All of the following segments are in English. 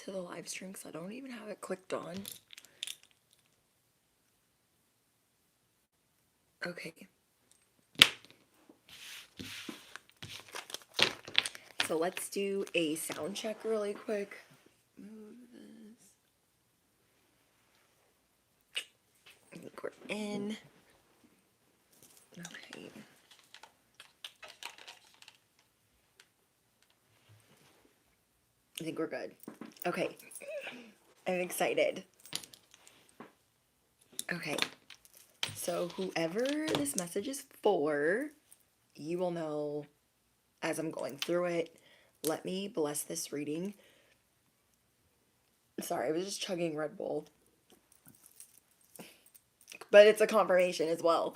to the live stream because I don't even have it clicked on. Okay. So let's do a sound check really quick. Move this. I think we're in. Okay. I think we're good. Okay. I'm excited. Okay. So whoever this message is for, you will know as I'm going through it. Let me bless this reading. Sorry, I was just chugging Red Bull. But it's a confirmation as well.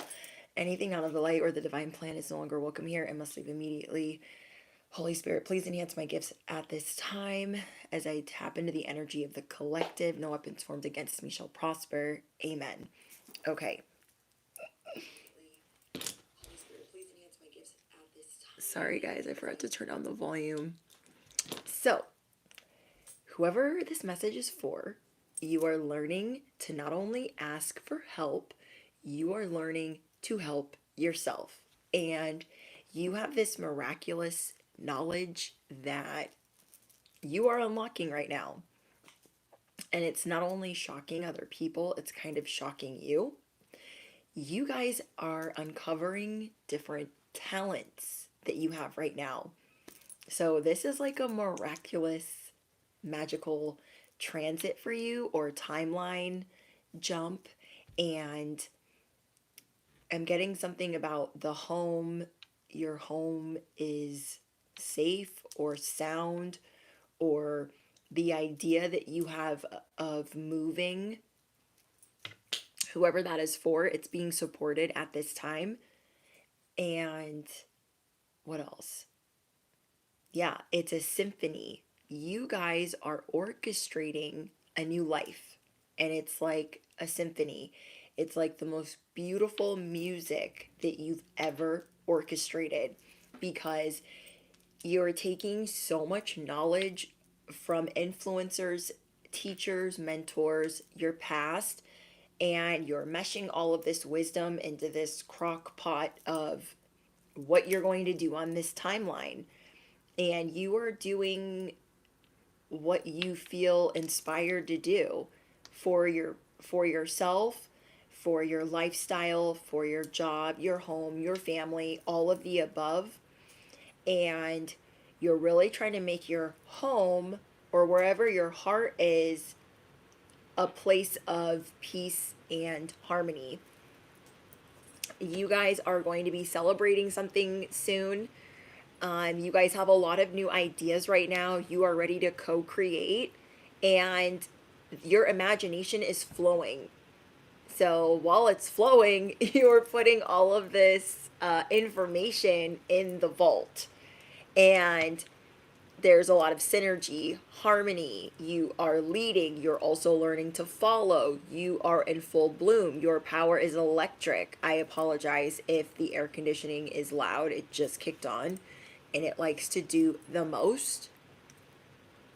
Anything out of the light or the divine plan is no longer welcome here and must leave immediately. Holy Spirit, please enhance my gifts at this time as I tap into the energy of the collective. No weapons formed against me shall prosper. Amen. Okay. Sorry, guys, I forgot to turn down the volume. So, whoever this message is for, you are learning to not only ask for help, you are learning to help yourself. And you have this miraculous knowledge that you are unlocking right now. And it's not only shocking other people, it's kind of shocking you. You guys are uncovering different talents that you have right now. So this is like a miraculous, magical transit for you or timeline jump. And I'm getting something about the home. Your home is safe or sound, or the idea that you have of moving, whoever that is for, it's being supported at this time. And what else? Yeah, it's a symphony. You guys are orchestrating a new life, and it's like a symphony. It's like the most beautiful music that you've ever orchestrated, because you're taking so much knowledge from influencers, teachers, mentors, your past, and you're meshing all of this wisdom into this crock pot of what you're going to do on this timeline. And you are doing what you feel inspired to do for yourself, for your lifestyle, for your job, your home, your family, all of the above. And you're really trying to make your home, or wherever your heart is, a place of peace and harmony. You guys are going to be celebrating something soon. You guys have a lot of new ideas right now. You are ready to co-create, and your imagination is flowing. So while it's flowing, you're putting all of this information in the vault. And there's a lot of synergy, harmony. You are leading. You're also learning to follow. You are in full bloom. Your power is electric. I apologize if the air conditioning is loud. It just kicked on and it likes to do the most.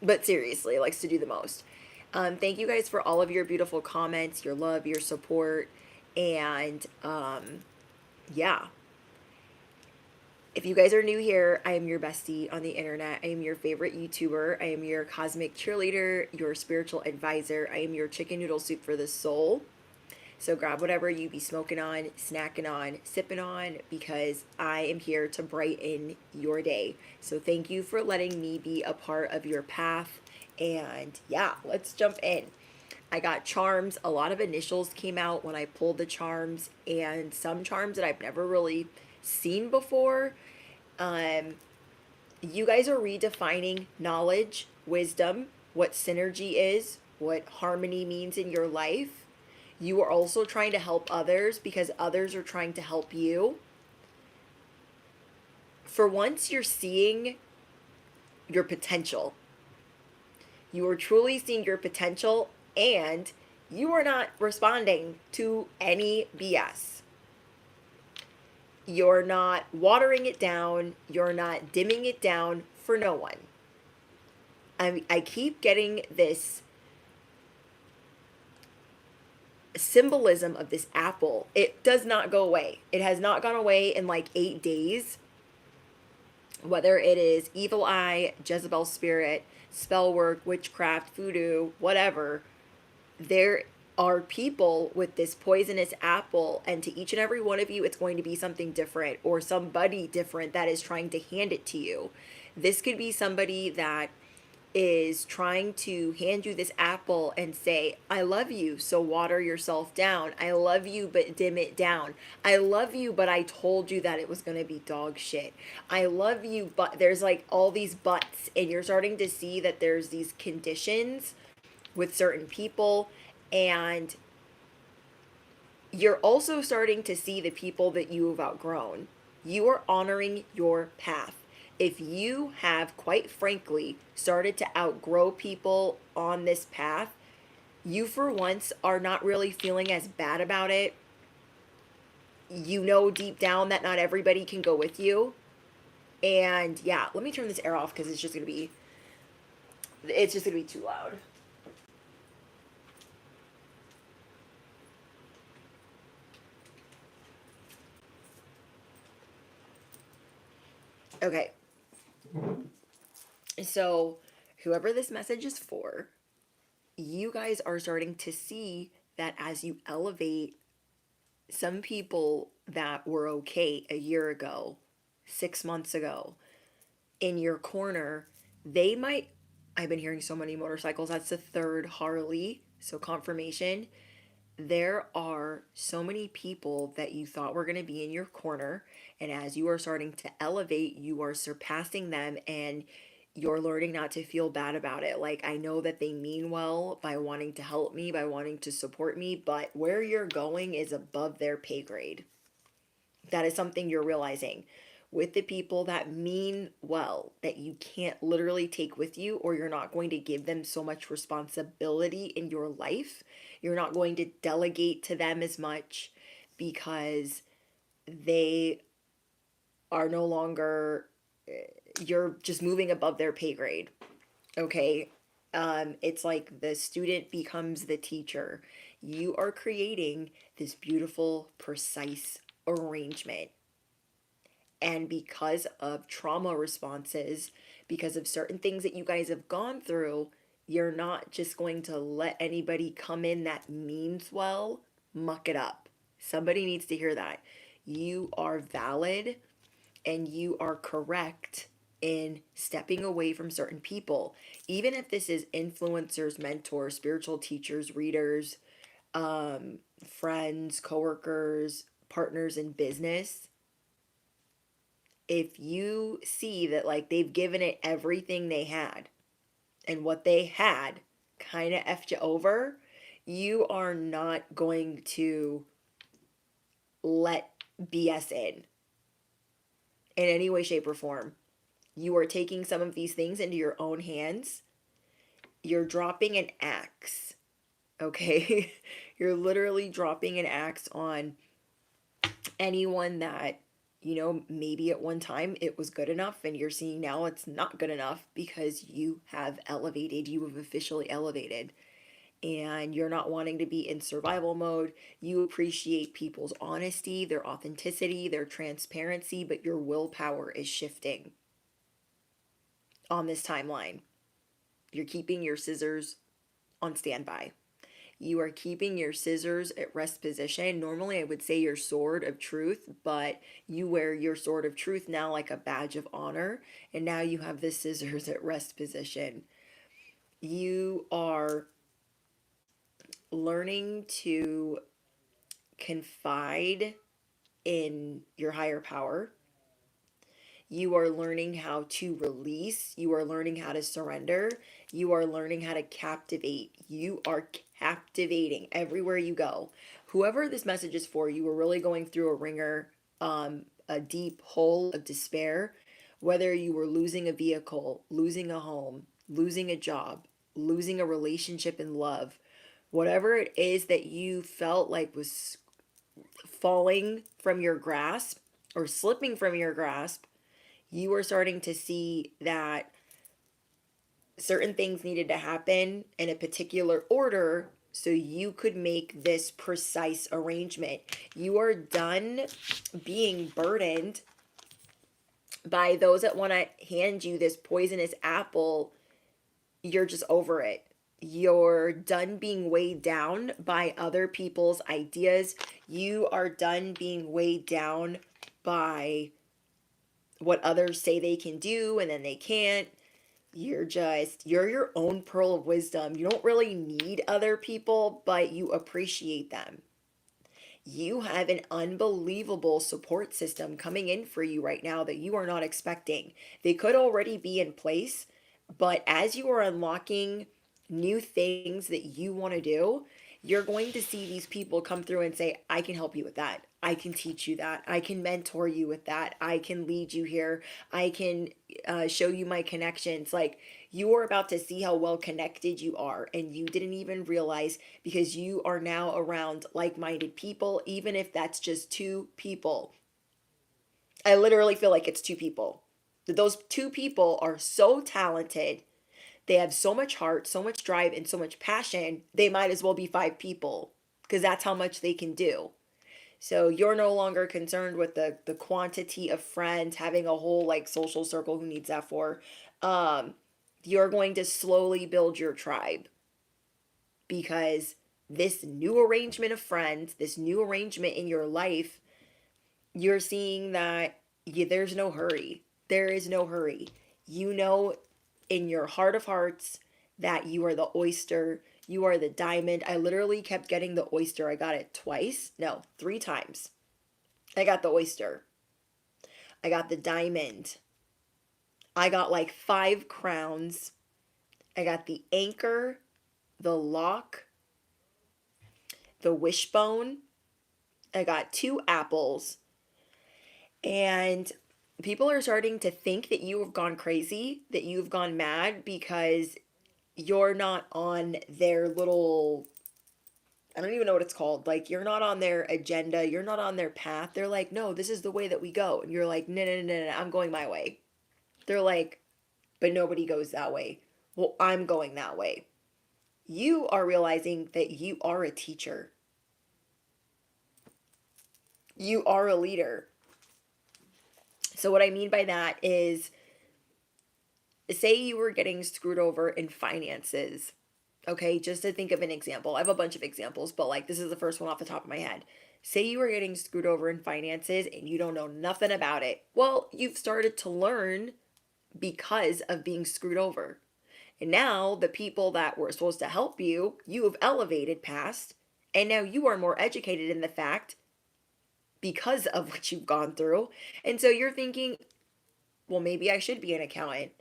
But seriously, it likes to do the most. Thank you guys for all of your beautiful comments, your love, your support. And yeah. If you guys are new here, I am your bestie on the internet. I am your favorite YouTuber. I am your cosmic cheerleader, your spiritual advisor. I am your chicken noodle soup for the soul. So grab whatever you be smoking on, snacking on, sipping on, because I am here to brighten your day. So thank you for letting me be a part of your path. And yeah, let's jump in. I got charms. A lot of initials came out when I pulled the charms, and some charms that I've never really seen before. You guys are redefining knowledge, wisdom, what synergy is, what harmony means in your life. You are also trying to help others because others are trying to help you. For once, you're seeing your potential. You are truly seeing your potential, and you are not responding to any BS. You're not watering it down. You're not dimming it down for no one. I keep getting this symbolism of this apple. It does not go away. It has not gone away in like 8 days. Whether it is evil eye, Jezebel spirit, spell work, witchcraft, voodoo, whatever, there are people with this poisonous apple, and to each and every one of you, it's going to be something different or somebody different that is trying to hand it to you. This could be somebody that is trying to hand you this apple and say, I love you, so water yourself down. I love you, but dim it down. I love you, but I told you that it was going to be dog shit. I love you, but there's like all these buts, and you're starting to see that there's these conditions with certain people, and you're also starting to see the people that you have outgrown. You are honoring your path. If you have, quite frankly, started to outgrow people on this path, you for once are not really feeling as bad about it. You know deep down that not everybody can go with you. And yeah, let me turn this air off because it's just gonna be too loud. Okay. So, whoever this message is for, you guys are starting to see that as you elevate some people that were okay a year ago, 6 months ago, in your corner, they might. I've been hearing so many motorcycles. That's the third Harley. So, confirmation. There are so many people that you thought were going to be in your corner. And as you are starting to elevate, you are surpassing them, and you're learning not to feel bad about it. Like, I know that they mean well by wanting to help me, by wanting to support me, but where you're going is above their pay grade. That is something you're realizing with the people that mean well, that you can't literally take with you, or you're not going to give them so much responsibility in your life. You're not going to delegate to them as much because they are no longer, you're just moving above their pay grade. Okay. It's like the student becomes the teacher. You are creating this beautiful, precise arrangement. And because of trauma responses, because of certain things that you guys have gone through, you're not just going to let anybody come in that means well muck it up. Somebody needs to hear that. You are valid and you are correct in stepping away from certain people. Even if this is influencers, mentors, spiritual teachers, readers, friends, coworkers, partners in business, if you see that like they've given it everything they had and what they had kind of effed you over, you are not going to let BS in any way, shape, or form. You are taking some of these things into your own hands. You're dropping an axe, okay? You're literally dropping an axe on anyone that, maybe at one time it was good enough and you're seeing now it's not good enough because you have elevated, you have officially elevated, and you're not wanting to be in survival mode. You appreciate people's honesty, their authenticity, their transparency, but your willpower is shifting on this timeline. You're keeping your scissors on standby. You are keeping your scissors at rest position. Normally, I would say your sword of truth, but you wear your sword of truth now like a badge of honor, and now you have the scissors at rest position. You are learning to confide in your higher power. You are learning how to release. You are learning how to surrender. You are learning how to captivate. You are captivating everywhere you go. Whoever this message is for, you are really going through a ringer, a deep hole of despair. Whether you were losing a vehicle, losing a home, losing a job, losing a relationship in love, whatever it is that you felt like was falling from your grasp or slipping from your grasp, you are starting to see that certain things needed to happen in a particular order so you could make this precise arrangement. You are done being burdened by those that want to hand you this poisonous apple. You're just over it. You're done being weighed down by other people's ideas. You are done being weighed down by what others say they can do and then they can't. You're your own pearl of wisdom. You don't really need other people, but you appreciate them. You have an unbelievable support system coming in for you right now that you are not expecting. They could already be in place, but as you are unlocking new things that you want to do, you're going to see these people come through and say, I can help you with that. I can teach you that. I can mentor you with that. I can lead you here. I can show you my connections. Like, you are about to see how well connected you are, and you didn't even realize, because you are now around like minded people, even if that's just two people. I literally feel like it's two people. Those two people are so talented. They have so much heart, so much drive, and so much passion. They might as well be five people because that's how much they can do. So you're no longer concerned with the quantity of friends, having a whole like social circle. Who needs that for? Um, you're going to slowly build your tribe, because this new arrangement of friends, this new arrangement in your life, you're seeing that there's no hurry. There is no hurry. You know, in your heart of hearts, that you are the oyster, you are the diamond. I literally kept getting the oyster. I got it twice. No, three times. I got the oyster. I got the diamond. I got like 5 crowns. I got the anchor, the lock, the wishbone. I got 2 apples. And people are starting to think that you have gone crazy, that you've gone mad, because you're not on their little, I don't even know what it's called. Like, you're not on their agenda. You're not on their path. They're like, no, this is the way that we go. And you're like, no, no, no, no, no, I'm going my way. They're like, but nobody goes that way. Well, I'm going that way. You are realizing that you are a teacher. You are a leader. So what I mean by that is, say you were getting screwed over in finances. Okay, just to think of an example. I have a bunch of examples, but like, this is the first one off the top of my head. Say you were getting screwed over in finances and you don't know nothing about it. Well, you've started to learn because of being screwed over. And now the people that were supposed to help you, you have elevated past, and now you are more educated in the fact because of what you've gone through. And so you're thinking, well, maybe I should be an accountant.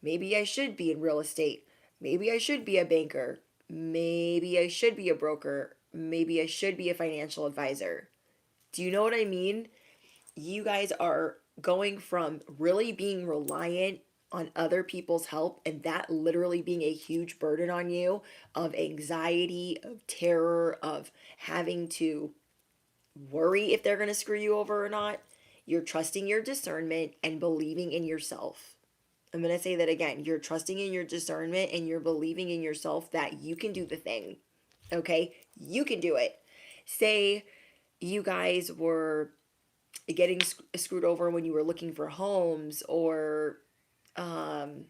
Maybe I should be in real estate. Maybe I should be a banker. Maybe I should be a broker. Maybe I should be a financial advisor. Do you know what I mean? You guys are going from really being reliant on other people's help, and that literally being a huge burden on you, of anxiety, of terror, of having to worry if they're going to screw you over or not. You're trusting your discernment and believing in yourself. I'm going to say that again. You're trusting in your discernment and you're believing in yourself that you can do the thing. Okay? You can do it. Say you guys were getting screwed over when you were looking for homes, or um,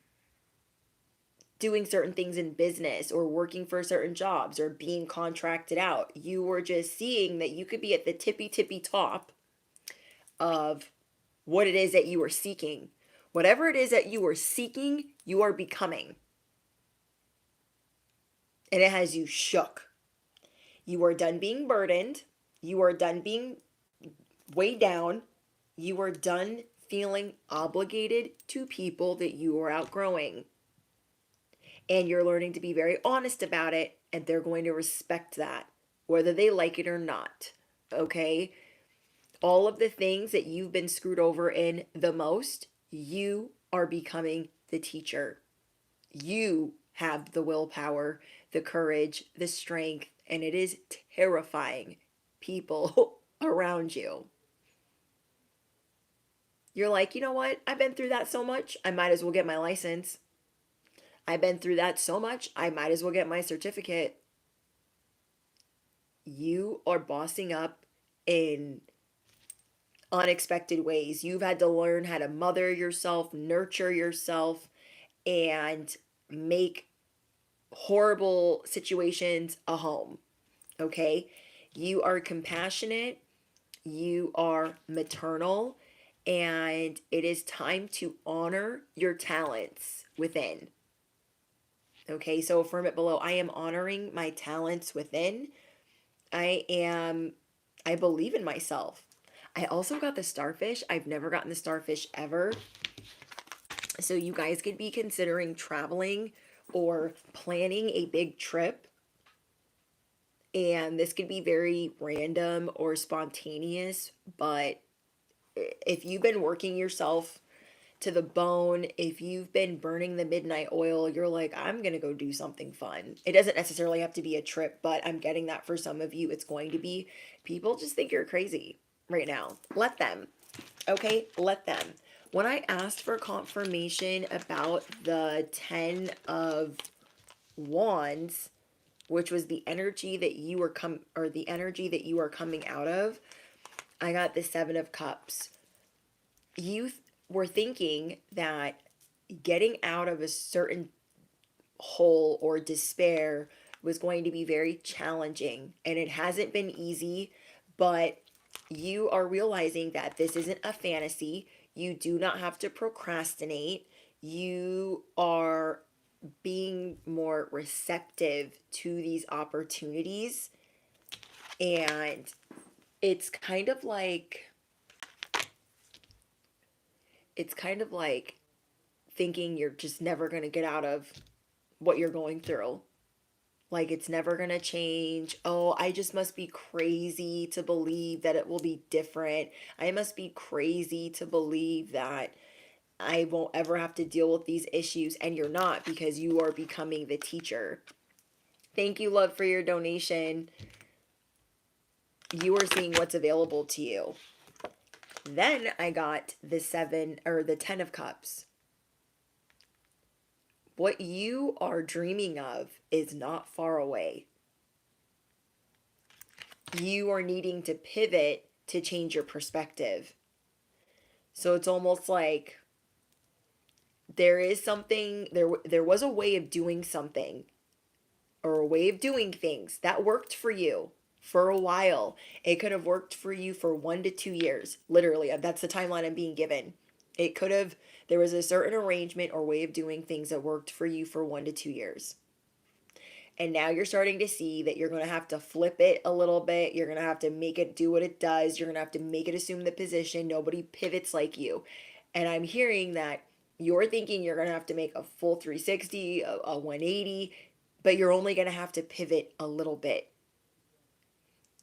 doing certain things in business, or working for certain jobs, or being contracted out. You were just seeing that you could be at the tippy tippy top of what it is that you are seeking. Whatever it is that you are seeking, you are becoming. And it has you shook. You are done being burdened. You are done being weighed down. You are done feeling obligated to people that you are outgrowing. And you're learning to be very honest about it, and they're going to respect that, whether they like it or not. Okay? All of the things that you've been screwed over in the most, you are becoming the teacher. You have the willpower, the courage, the strength, and it is terrifying people around you. You're like, you know what? I've been through that so much, I might as well get my license. I've been through that so much, I might as well get my certificate. You are bossing up in unexpected ways. You've had to learn how to mother yourself, nurture yourself, and make horrible situations a home. Okay? You are compassionate, you are maternal, and it is time to honor your talents within. Okay, so affirm it below. I am honoring my talents within. I believe in myself. I also got the starfish. I've never gotten the starfish ever. So you guys could be considering traveling or planning a big trip. And this could be very random or spontaneous, but if you've been working yourself to the bone, if you've been burning the midnight oil, you're like, I'm going to go do something fun. It doesn't necessarily have to be a trip, but I'm getting that for some of you, it's going to be. People just think you're crazy right now. Let them. Okay? Let them. When I asked for confirmation about the 10 of Wands, which was the energy that you were the energy that you are coming out of, I got the 7 of Cups. You were thinking that getting out of a certain hole or despair was going to be very challenging, and it hasn't been easy, but you are realizing that this isn't a fantasy. You do not have to procrastinate. You are being more receptive to these opportunities, and it's kind of like thinking you're just never going to get out of what you're going through. Like it's never going to change. Oh, I just must be crazy to believe that it will be different. I must be crazy to believe that I won't ever have to deal with these issues. And you're not, because you are becoming the teacher. Thank you, love, for your donation. You are seeing what's available to you. Then I got the 10 of Cups. What you are dreaming of is not far away. You are needing to pivot to change your perspective. So it's almost like there is something, there was a way of doing something, or a way of doing things that worked for you for a while. It could have worked for you for 1 to 2 years. Literally, that's the timeline I'm being given. It could have, there was a certain arrangement or way of doing things that worked for you for 1 to 2 years. And now you're starting to see that you're going to have to flip it a little bit. You're going to have to make it do what it does. You're going to have to make it assume the position. Nobody pivots like you. And I'm hearing that you're thinking you're going to have to make a full 360, a 180, but you're only going to have to pivot a little bit.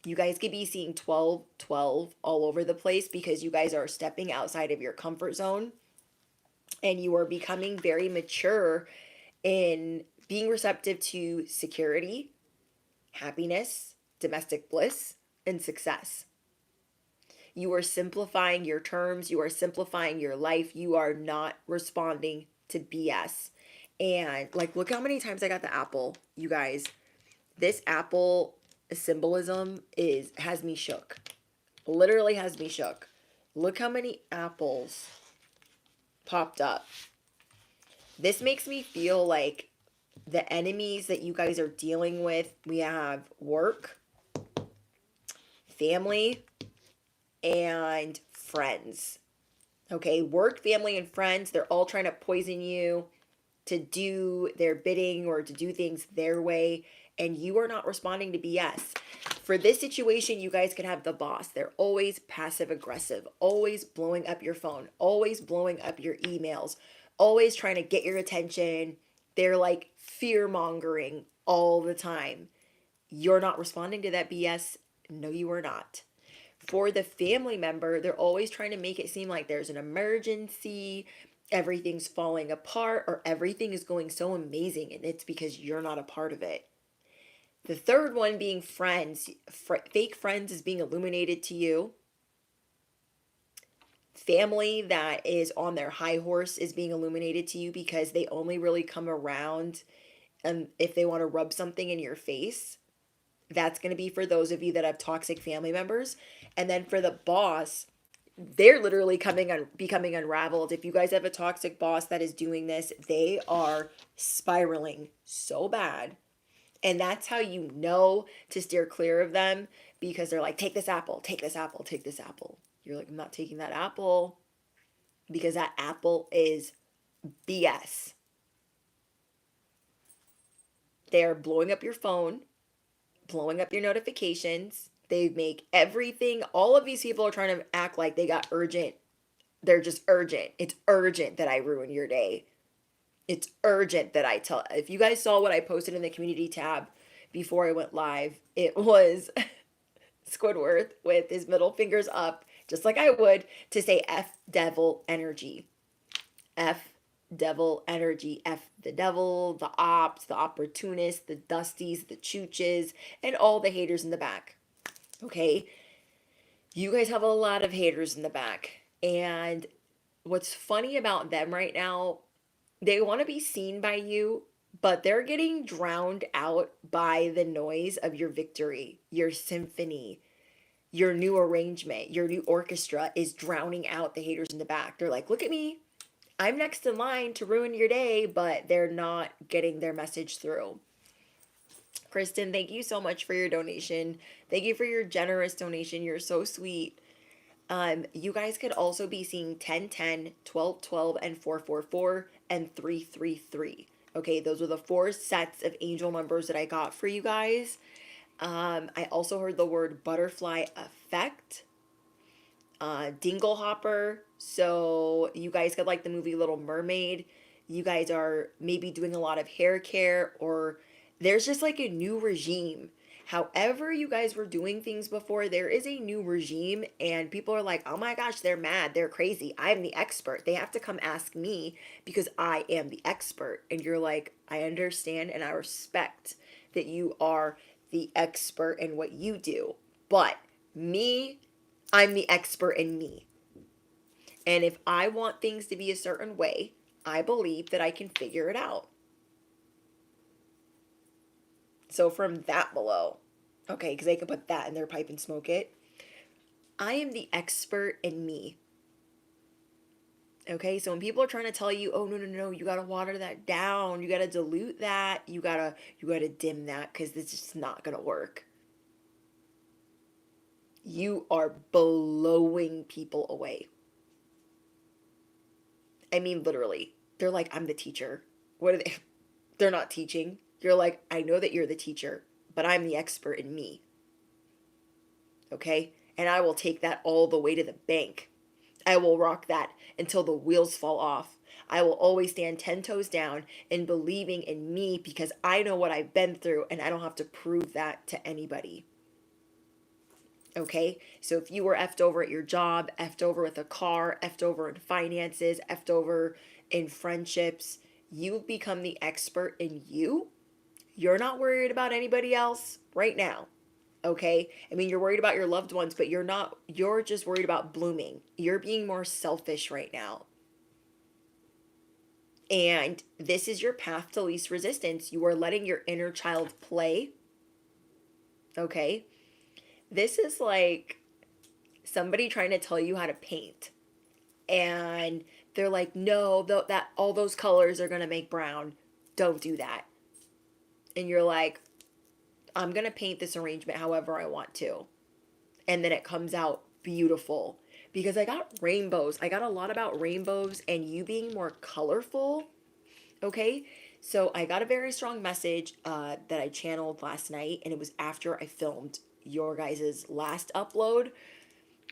You guys could be seeing 12, 12 all over the place, because you guys are stepping outside of your comfort zone, and you are becoming very mature in being receptive to security, happiness, domestic bliss, and success. You are simplifying your terms. You are simplifying your life. You are not responding to BS. And like, look how many times I got the apple, you guys. This apple symbolism has me shook. Literally has me shook. Look how many apples popped up. This makes me feel like the enemies that you guys are dealing with, we have work, family, and friends. Okay, work, family, and friends, they're all trying to poison you to do their bidding or to do things their way, and you are not responding to BS. For this situation, you guys could have the boss. They're always passive aggressive, always blowing up your phone, always blowing up your emails, always trying to get your attention. They're like fear mongering all the time. You're not responding to that BS. No, you are not. For the family member, they're always trying to make it seem like there's an emergency, everything's falling apart, or everything is going so amazing, and it's because you're not a part of it. The third one being friends. Fake friends is being illuminated to you. family that is on their high horse is being illuminated to you because they only really come around if they want to rub something in your face. That's going to be for those of you that have toxic family members. And then for the boss, they're literally becoming unraveled. If you guys have a toxic boss that is doing this, they are spiraling so bad. And that's how you know to steer clear of them, because they're like, take this apple, take this apple, take this apple. You're like, I'm not taking that apple, because that apple is BS. They're blowing up your phone, blowing up your notifications. They make everything, all of these people are trying to act like they got urgent. They're just urgent. It's urgent that I ruin your day. It's urgent that I tell. If you guys saw what I posted in the community tab before I went live, it was Squidward with his middle fingers up, just like I would, to say F devil energy. F devil energy. F the devil, the ops, the opportunists, the dusties, the chooches, and all the haters in the back. Okay? You guys have a lot of haters in the back. And what's funny about them right now, they want to be seen by you, but they're getting drowned out by the noise of your victory, your symphony, your new arrangement, your new orchestra is drowning out the haters in the back. They're like, look at me. I'm next in line to ruin your day, but they're not getting their message through. Kristen, thank you so much for your donation. Thank you for your generous donation. You're so sweet. You guys could also be seeing 1010, 1212, and 444, and 333. Okay, those are the 4 sets of angel numbers that I got for you guys. I also heard the word butterfly effect, dingle hopper. So you guys could like the movie Little Mermaid. You guys are maybe doing a lot of hair care, or there's just like a new regime. However you guys were doing things before, there is a new regime, and people are like, oh my gosh, they're mad, they're crazy. I'm the expert. They have to come ask me because I am the expert. And you're like, I understand and I respect that you are the expert in what you do. But me, I'm the expert in me. And if I want things to be a certain way, I believe that I can figure it out. So from that below, okay, because they can put that in their pipe and smoke it. I am the expert in me. Okay, so when people are trying to tell you, oh no, you gotta water that down, you gotta dilute that, you gotta dim that, because this is just not gonna work. You are blowing people away. I mean, literally. They're like, I'm the teacher. What are they? They're not teaching. You're like, I know that you're the teacher, but I'm the expert in me. Okay? And I will take that all the way to the bank. I will rock that until the wheels fall off. I will always stand 10 toes down in believing in me, because I know what I've been through and I don't have to prove that to anybody. Okay? So if you were effed over at your job, effed over with a car, effed over in finances, effed over in friendships, you've become the expert in you. You're not worried about anybody else right now. Okay? I mean, you're worried about your loved ones, but you're just worried about blooming. You're being more selfish right now. And this is your path to least resistance. You are letting your inner child play. Okay? This is like somebody trying to tell you how to paint. And they're like, no, that all those colors are going to make brown. Don't do that. And you're like, I'm going to paint this arrangement however I want to. And then it comes out beautiful. Because I got rainbows. I got a lot about rainbows and you being more colorful. Okay? So I got a very strong message that I channeled last night. And it was after I filmed your guys' last upload.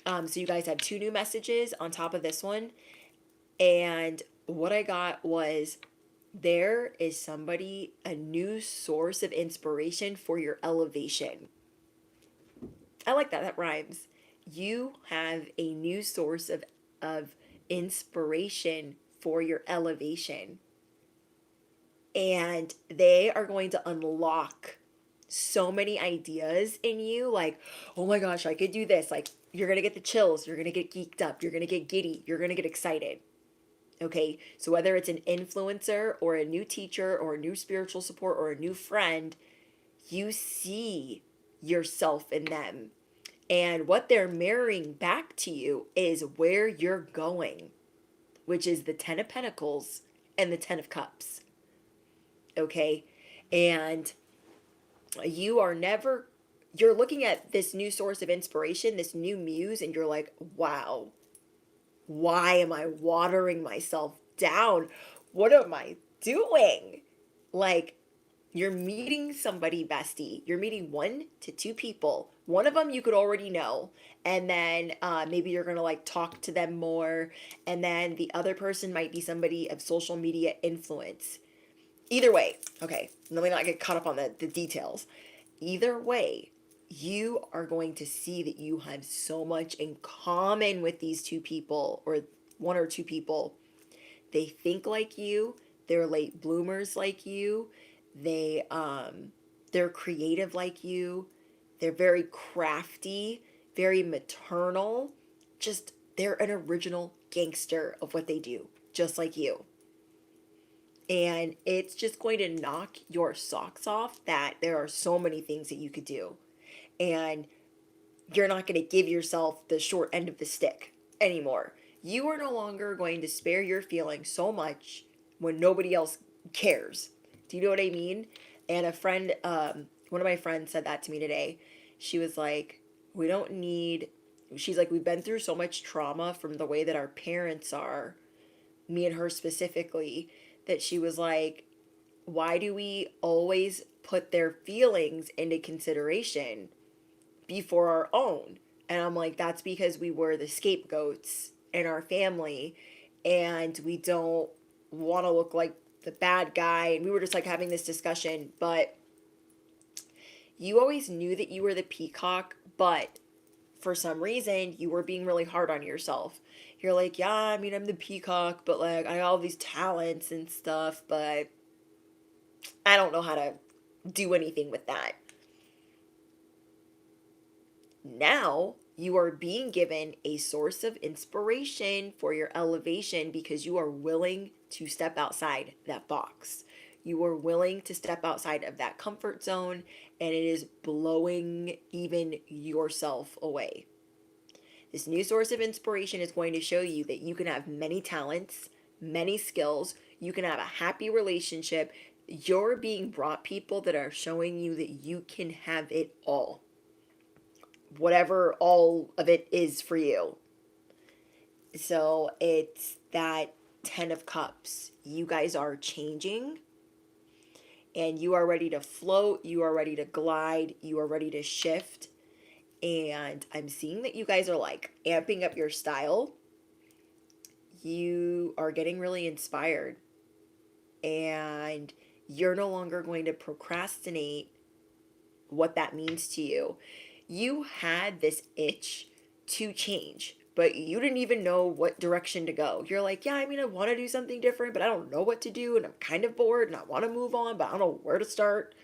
So you guys have 2 new messages on top of this one. And what I got was, there is somebody, a new source of inspiration for your elevation. I like that. That rhymes. You have a new source of inspiration for your elevation. And they are going to unlock so many ideas in you, like, oh my gosh, I could do this. Like, you're going to get the chills, you're going to get geeked up, you're going to get giddy, you're going to get excited. Okay, so whether it's an influencer or a new teacher or a new spiritual support or a new friend, you see yourself in them. And what they're mirroring back to you is where you're going, which is the 10 of Pentacles and the 10 of Cups. Okay, and you are never, you're looking at this new source of inspiration, this new muse, and you're like, wow, why am I watering myself down? What am I doing? Like, you're meeting somebody, bestie. You're meeting 1 to 2 people. One of them you could already know. And then maybe you're going to like talk to them more. And then the other person might be somebody of social media influence. Either way, okay, let me not get caught up on the details. Either way, you are going to see that you have so much in common with these 2 people, or 1 or 2 people. They think like you, they're late bloomers like you, they're creative like you, they're very crafty, very maternal, just they're an original gangster of what they do, just like you. And it's just going to knock your socks off that there are so many things that you could do. And you're not going to give yourself the short end of the stick anymore. You are no longer going to spare your feelings so much when nobody else cares. Do you know what I mean? And a friend, one of my friends said that to me today. She was like, we don't need, she's like, we've been through so much trauma from the way that our parents are, me and her specifically, that she was like, why do we always put their feelings into consideration before our own? And I'm like, that's because we were the scapegoats in our family and we don't want to look like the bad guy. And we were just like having this discussion, but you always knew that you were the peacock, but for some reason you were being really hard on yourself. You're like, yeah, I mean, I'm the peacock, but like I got all these talents and stuff, but I don't know how to do anything with that. Now you are being given a source of inspiration for your elevation because you are willing to step outside that box. You are willing to step outside of that comfort zone, and it is blowing even yourself away. This new source of inspiration is going to show you that you can have many talents, many skills, you can have a happy relationship. You're being brought people that are showing you that you can have it all. Whatever all of it is for you. So it's that 10 of Cups. You guys are changing and you are ready to float. You are ready to glide. You are ready to shift. And I'm seeing that you guys are like amping up your style. You are getting really inspired. And you're no longer going to procrastinate what that means to you. You had this itch to change, but you didn't even know what direction to go. You're like, yeah, I mean, I want to do something different, but I don't know what to do. And I'm kind of bored and I want to move on, but I don't know where to start.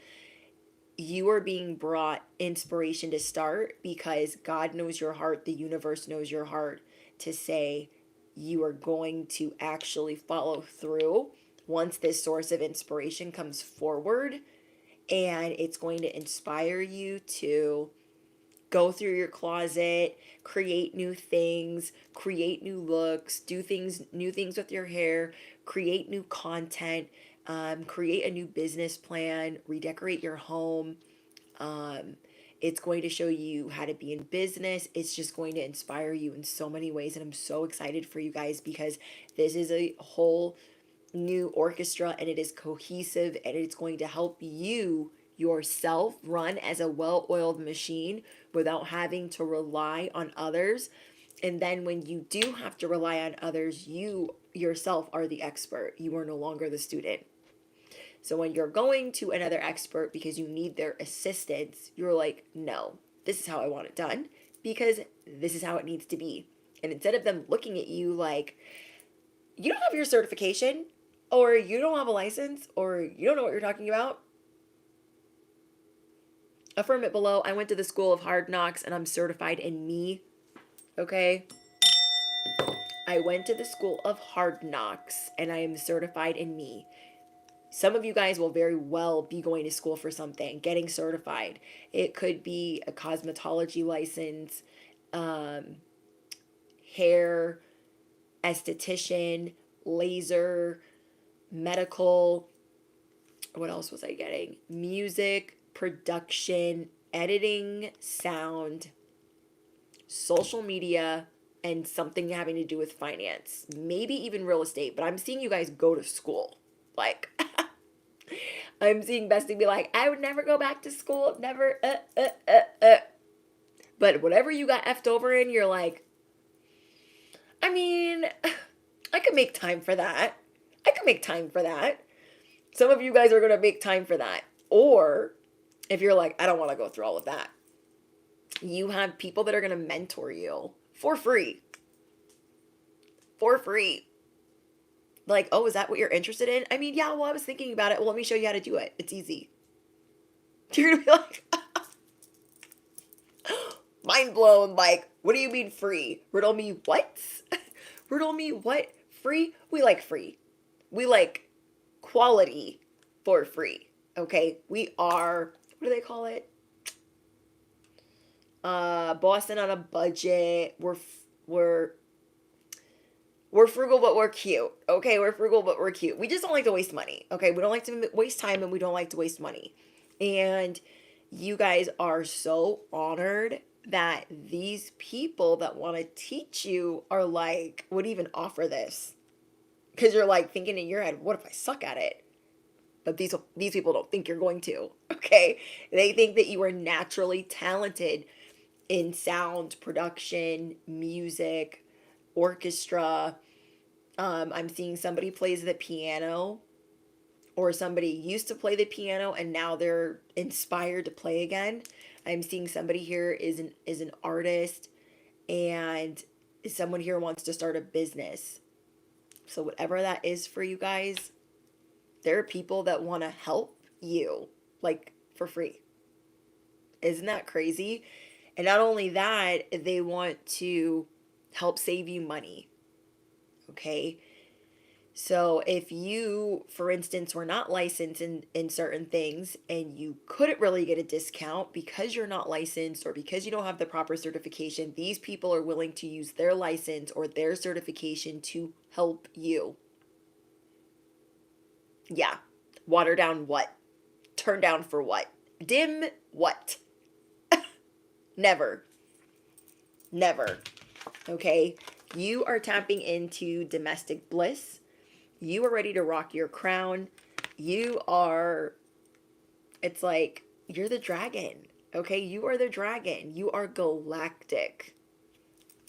You are being brought inspiration to start because God knows your heart, the universe knows your heart, to say you are going to actually follow through once this source of inspiration comes forward, and it's going to inspire you to go through your closet, create new things, create new looks, do things, new things with your hair, create new content, create a new business plan, redecorate your home. It's going to show you how to be in business. It's just going to inspire you in so many ways. And I'm so excited for you guys because this is a whole new orchestra and it is cohesive and it's going to help you yourself run as a well-oiled machine without having to rely on others. And then when you do have to rely on others, you yourself are the expert. You are no longer the student. So when you're going to another expert because you need their assistance, you're like, no, this is how I want it done because this is how it needs to be. And instead of them looking at you like, you don't have your certification, or you don't have a license, or you don't know what you're talking about, Affirm it below. I went to the School of Hard Knocks and I'm certified in me. Okay? I went to the School of Hard Knocks and I am certified in me. Some of you guys will very well be going to school for something, getting certified. It could be a cosmetology license, hair, esthetician, laser, medical. What else was I getting? Music, production, editing, sound, social media, and something having to do with finance. Maybe even real estate. But I'm seeing you guys go to school. Like, I'm seeing Bestie be like, I would never go back to school. Never. But whatever you got effed over in, you're like, I mean, I could make time for that. I could make time for that. Some of you guys are going to make time for that. Or if you're like, I don't want to go through all of that, you have people that are going to mentor you for free. For free. Like, oh, is that what you're interested in? I mean, yeah, well, I was thinking about it. Well, let me show you how to do it. It's easy. You're going to be like, mind blown. Like, what do you mean free? Riddle me what? Riddle me what? Free? We like free. We like quality for free. Okay? We are, what do they call it? Boston on a budget. We're frugal, but we're cute. Okay, we're frugal, but we're cute. We just don't like to waste money. Okay, we don't like to waste time and we don't like to waste money. And you guys are so honored that these people that want to teach you are like, would even offer this. Because you're like thinking in your head, what if I suck at it? But these people don't think you're going to. Okay, they think that you are naturally talented in sound, production, music, orchestra. I'm seeing somebody plays the piano, or somebody used to play the piano and now they're inspired to play again. I'm seeing somebody here is an artist, and someone here wants to start a business. So whatever that is for you guys, there are people that want to help you, like, for free. Isn't that crazy? And not only that, they want to help save you money. Okay? So if you, for instance, were not licensed in certain things and you couldn't really get a discount because you're not licensed or because you don't have the proper certification, these people are willing to use their license or their certification to help you. Yeah. Water down what? Turn down for what? Dim what? Never. Never. Okay? You are tapping into domestic bliss. You are ready to rock your crown. You are, it's like, you're the dragon. Okay? You are the dragon. You are galactic.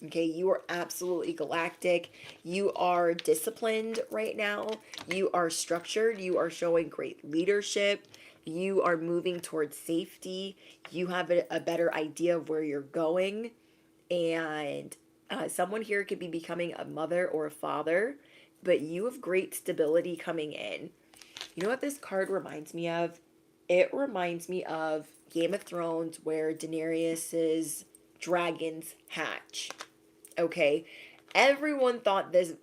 Okay? You are absolutely galactic. You are disciplined right now. You are structured. You are showing great leadership. You are moving towards safety. You have a better idea of where you're going. And someone here could be becoming a mother or a father, but you have great stability coming in. You know what this card reminds me of? It reminds me of Game of Thrones, where Daenerys's dragons hatch. Okay? Everyone thought this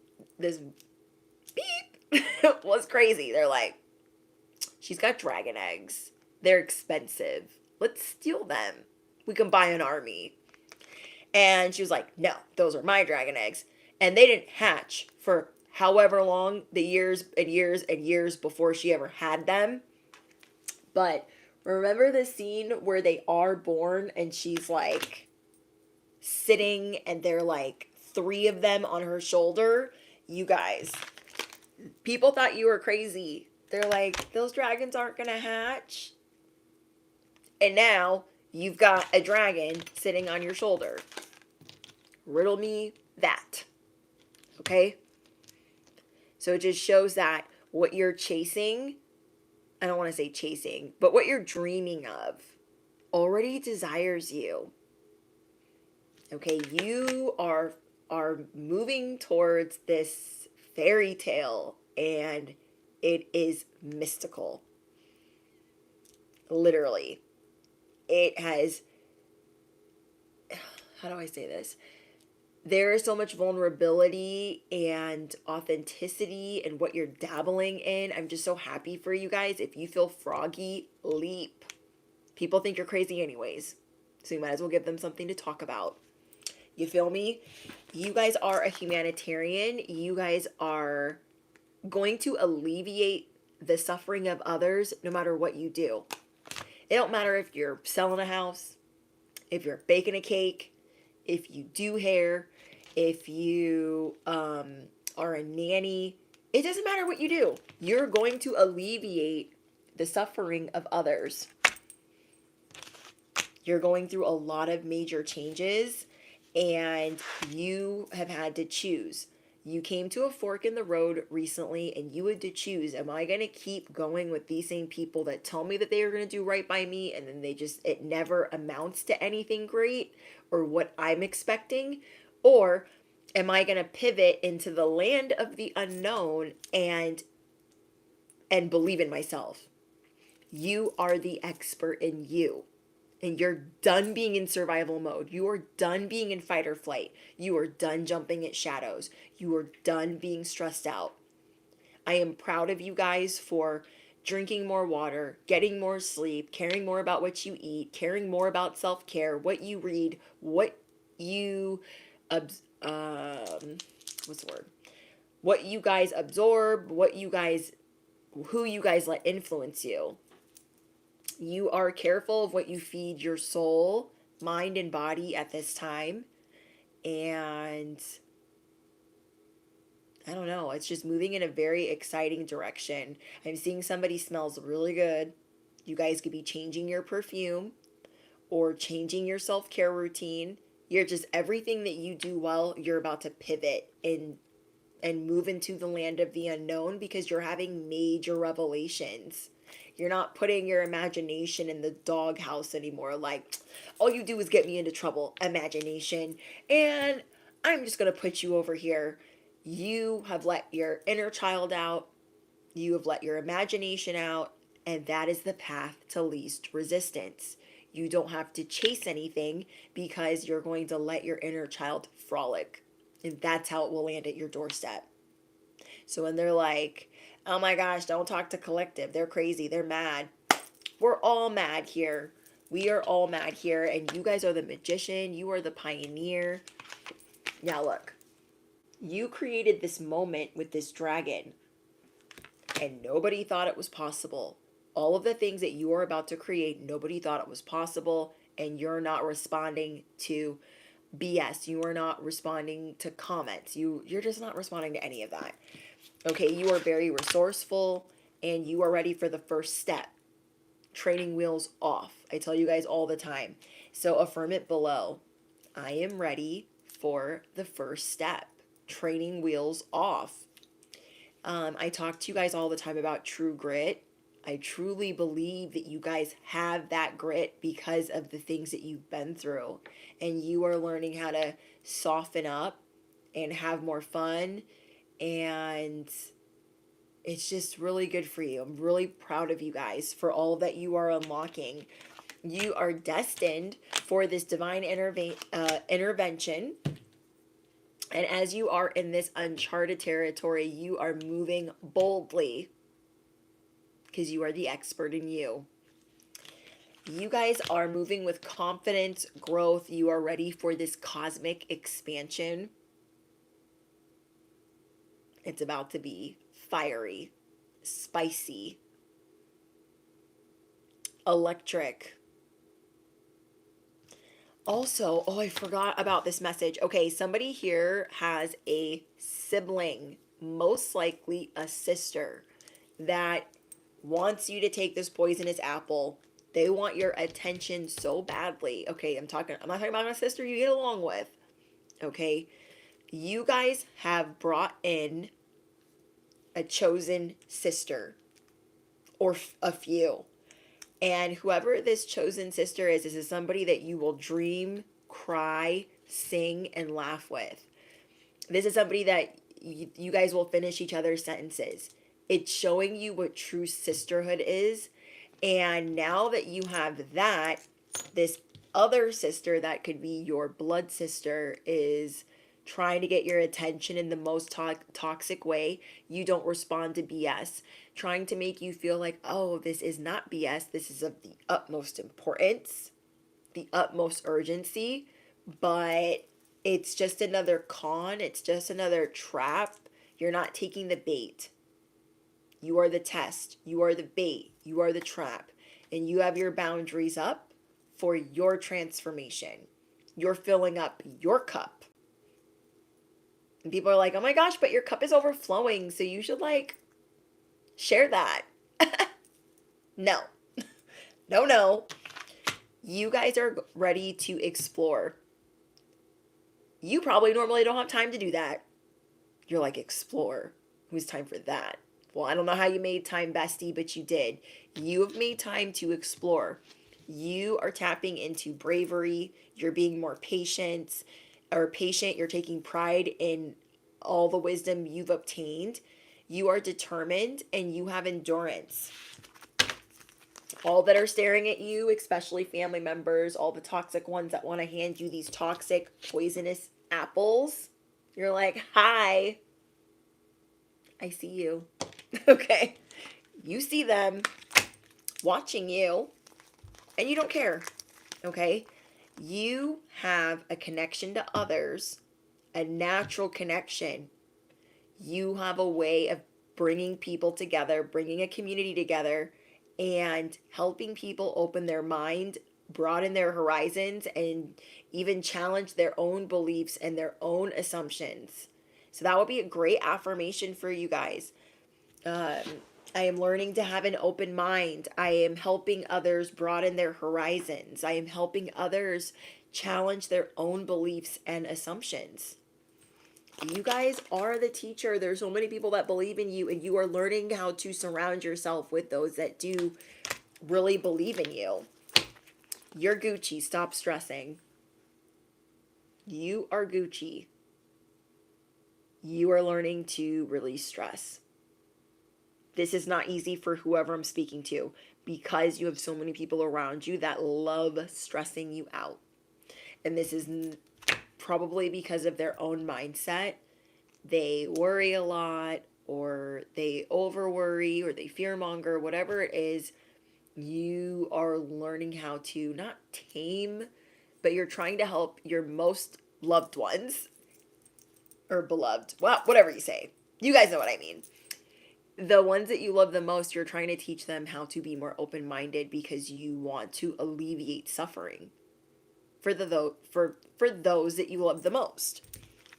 beep was crazy. They're like, she's got dragon eggs. They're expensive. Let's steal them. We can buy an army. And she was like, no, those are my dragon eggs. And they didn't hatch for however long, the years and years and years before she ever had them. But remember the scene where they are born and she's like sitting and they're like 3 of them on her shoulder? You guys, people thought you were crazy. They're like, those dragons aren't going to hatch. And now you've got a dragon sitting on your shoulder. Riddle me that. Okay? So it just shows that what you're chasing, I don't want to say chasing, but what you're dreaming of already desires you. Okay? You are moving towards this fairy tale, and it is mystical. Literally. it has, how do I say this? There is so much vulnerability and authenticity in what you're dabbling in. I'm just so happy for you guys. If you feel froggy, leap. People think you're crazy anyways, so you might as well give them something to talk about. You feel me? You guys are a humanitarian. You guys are going to alleviate the suffering of others no matter what you do. It don't matter if you're selling a house, if you're baking a cake, if you do hair, if you are a nanny. It doesn't matter what you do. You're going to alleviate the suffering of others. You're going through a lot of major changes, and you have had to choose. You came to a fork in the road recently, and you had to choose. Am I going to keep going with these same people that tell me that they are going to do right by me, and then it never amounts to anything great or what I'm expecting? Or am I going to pivot into the land of the unknown and believe in myself? You are the expert in you. And you're done being in survival mode. You are done being in fight or flight. You are done jumping at shadows. You are done being stressed out. I am proud of you guys for drinking more water, getting more sleep, caring more about what you eat, caring more about self-care, what you read, what you what's the word? What you guys absorb, who you guys let influence you. You are careful of what you feed your soul, mind, and body at this time. And I don't know, it's just moving in a very exciting direction. I'm seeing somebody smells really good. You guys could be changing your perfume or changing your self-care routine. You're just, everything that you do well, you're about to pivot and move into the land of the unknown because you're having major revelations. You're not putting your imagination in the doghouse anymore. Like, all you do is get me into trouble, imagination. And I'm just going to put you over here. You have let your inner child out. You have let your imagination out. And that is the path to least resistance. You don't have to chase anything because you're going to let your inner child frolic. And that's how it will land at your doorstep. So when they're like, oh my gosh, don't talk to collective. They're crazy. They're mad. We're all mad here. We are all mad here. And you guys are the magician. You are the pioneer. Now look, you created this moment with this dragon. And nobody thought it was possible. All of the things that you are about to create, nobody thought it was possible. And you're not responding to BS. You are not responding to comments. You're just not responding to any of that. Okay, you are very resourceful and you are ready for the first step. Training wheels off. I tell you guys all the time. So affirm it below. I am ready for the first step. Training wheels off. I talk to you guys all the time about true grit. I truly believe that you guys have that grit because of the things that you've been through. And you are learning how to soften up and have more fun. And it's just really good for you. I'm really proud of you guys for all that you are unlocking. You are destined for this divine intervention. And as you are in this uncharted territory, you are moving boldly because you are the expert in you. You guys are moving with confidence, growth. You are ready for this cosmic expansion. It's about to be fiery, spicy, electric. Also, oh, I forgot about this message. Okay, somebody here has a sibling, most likely a sister, that wants you to take this poisonous apple. They want your attention so badly. Okay, I'm not talking about a sister you get along with. Okay, you guys have brought in a chosen sister or a few. And whoever this chosen sister is, this is somebody that you will dream, cry, sing, and laugh with. This is somebody that you guys will finish each other's sentences. It's showing you what true sisterhood is. And now that you have that, this other sister that could be your blood sister is trying to get your attention in the most toxic way. You don't respond to BS, trying to make you feel like, oh, this is not BS. This is of the utmost importance, the utmost urgency, but it's just another con. It's just another trap. You're not taking the bait. You are the test. You are the bait. You are the trap. And you have your boundaries up for your transformation. You're filling up your cup. And people are like, oh my gosh, but your cup is overflowing. So you should like share that. No. No. You guys are ready to explore. You probably normally don't have time to do that. You're like, explore. Who's time for that? Well, I don't know how you made time, bestie, but you did. You have made time to explore. You are tapping into bravery. You're being more patient. You're taking pride in all the wisdom you've obtained. You are determined and you have endurance. All that are staring at you, especially family members, all the toxic ones that want to hand you these toxic, poisonous apples. You're like, hi, I see you. Okay. You see them watching you and you don't care. Okay. You have a connection to others, a natural connection. You have a way of bringing people together, bringing a community together, and helping people open their mind, broaden their horizons, and even challenge their own beliefs and their own assumptions. So that would be a great affirmation for you guys. I am learning to have an open mind. I am helping others broaden their horizons. I am helping others challenge their own beliefs and assumptions. You guys are the teacher. There's so many people that believe in you, and you are learning how to surround yourself with those that do really believe in you. You're Gucci. Stop stressing. You are Gucci. You are learning to release stress. This is not easy for whoever I'm speaking to because you have so many people around you that love stressing you out. And this is probably because of their own mindset. They worry a lot, or they over worry, or they fear monger, whatever it is. You are learning how to not tame, but you're trying to help your most loved ones, or beloved, well, whatever you say. You guys know what I mean. The ones that you love the most, you're trying to teach them how to be more open-minded because you want to alleviate suffering for those that you love the most.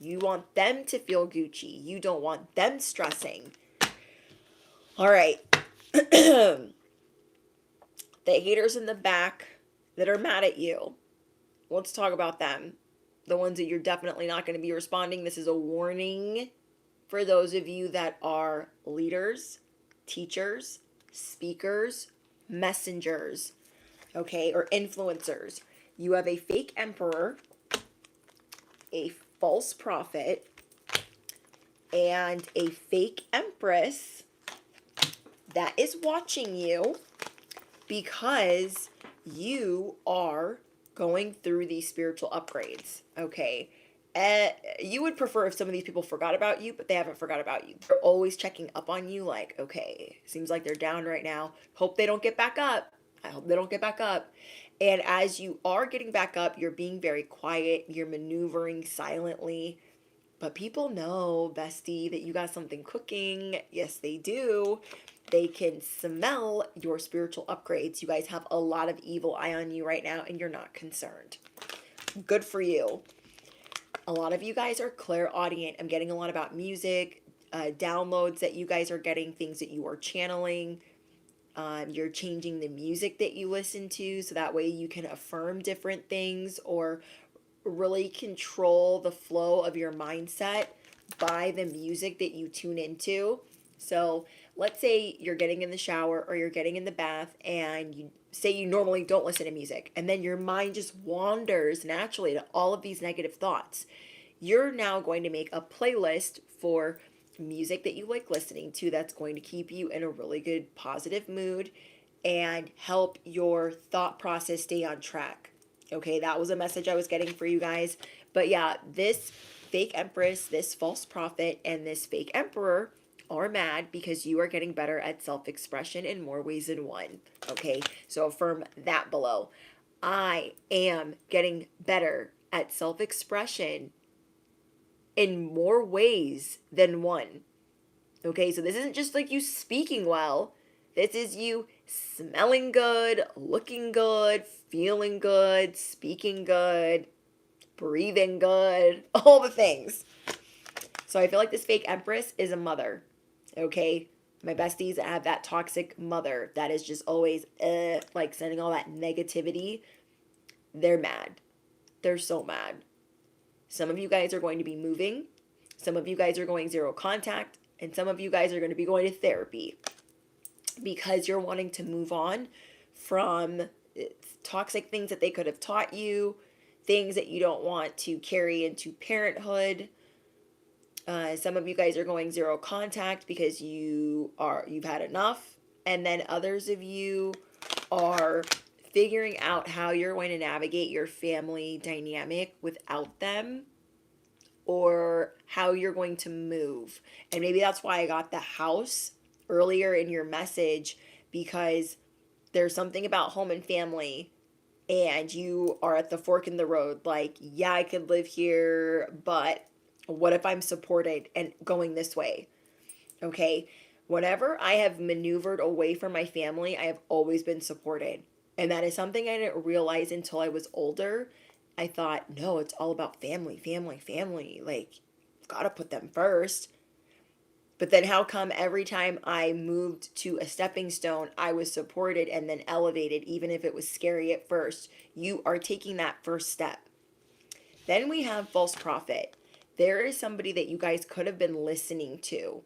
You want them to feel Gucci. You don't want them stressing. All right. The haters in the back that are mad at you. Let's talk about them. The ones that you're definitely not going to be responding. This is a warning for those of you that are leaders, teachers, speakers, messengers, okay, or influencers. You have a fake emperor, a false prophet, and a fake empress that is watching you because you are going through these spiritual upgrades, okay? You would prefer if some of these people forgot about you, but they haven't forgot about you. They're always checking up on you like, okay, seems like they're down right now. Hope they don't get back up. I hope they don't get back up. And as you are getting back up, you're being very quiet. You're maneuvering silently. But people know, bestie, that you got something cooking. Yes, they do. They can smell your spiritual upgrades. You guys have a lot of evil eye on you right now, and you're not concerned. Good for you. A lot of you guys are clairaudient. I'm getting a lot about music, downloads that you guys are getting, things that you are channeling. You're changing the music that you listen to so that way you can affirm different things or really control the flow of your mindset by the music that you tune into. So let's say you're getting in the shower or you're getting in the bath and you say you normally don't listen to music, and then your mind just wanders naturally to all of these negative thoughts. You're now going to make a playlist for music that you like listening to that's going to keep you in a really good positive mood, and help your thought process stay on track. Okay, that was a message I was getting for you guys. But yeah, this fake empress, this false prophet, and this fake emperor are mad because you are getting better at self-expression in more ways than one. Okay, so affirm that below. I am getting better at self-expression in more ways than one. Okay, so this isn't just like you speaking well. This is you smelling good, looking good, feeling good, speaking good, breathing good, all the things. So I feel like this fake empress is a mother. Okay, my besties have that toxic mother that is just always like sending all that negativity. They're mad. They're so mad. Some of you guys are going to be moving. Some of you guys are going zero contact. And some of you guys are going to be going to therapy because you're wanting to move on from toxic things that they could have taught you, things that you don't want to carry into parenthood. Some of you guys are going zero contact because you've had enough, and then others of you are figuring out how you're going to navigate your family dynamic without them, or how you're going to move. And maybe that's why I got the house earlier in your message, because there's something about home and family and you are at the fork in the road. Like, yeah, I could live here, but what if I'm supported and going this way? Okay. Whenever I have maneuvered away from my family, I have always been supported. And that is something I didn't realize until I was older. I thought, no, it's all about family, family, family. Like, gotta put them first. But then how come every time I moved to a stepping stone, I was supported and then elevated, even if it was scary at first? You are taking that first step. Then we have false prophet. There is somebody that you guys could have been listening to.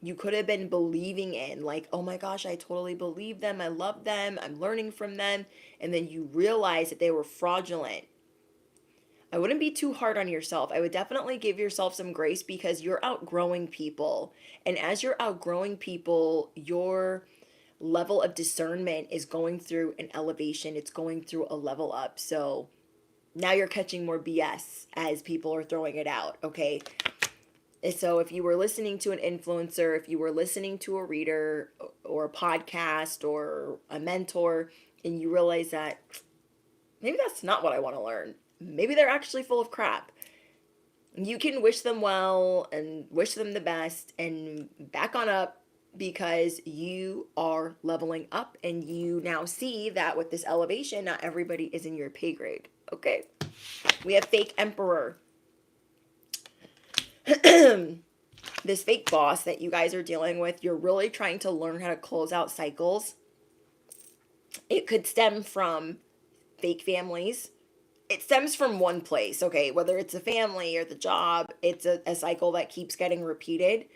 You could have been believing in, like, oh my gosh, I totally believe them. I love them. I'm learning from them. And then you realize that they were fraudulent. I wouldn't be too hard on yourself. I would definitely give yourself some grace because you're outgrowing people. And as you're outgrowing people, your level of discernment is going through an elevation. It's going through a level up. So now you're catching more BS as people are throwing it out, okay? So if you were listening to an influencer, if you were listening to a reader or a podcast or a mentor, and you realize that maybe that's not what I want to learn. Maybe they're actually full of crap. You can wish them well and wish them the best and back on up, because you are leveling up and you now see that with this elevation, not everybody is in your pay grade. Okay. We have fake emperor. This fake boss that you guys are dealing with, you're really trying to learn how to close out cycles. It could stem from fake families. It stems from one place, okay? Whether it's a family or the job, it's a cycle that keeps getting repeated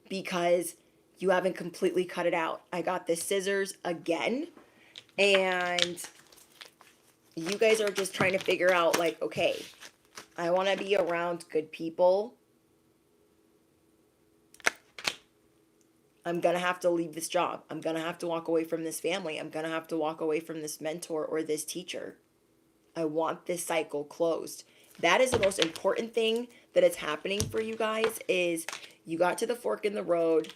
because you haven't completely cut it out. I got the scissors again, and you guys are just trying to figure out, like, okay, I want to be around good people. I'm going to have to leave this job. I'm going to have to walk away from this family. I'm going to have to walk away from this mentor or this teacher. I want this cycle closed. That is the most important thing that is happening for you guys, is you got to the fork in the road.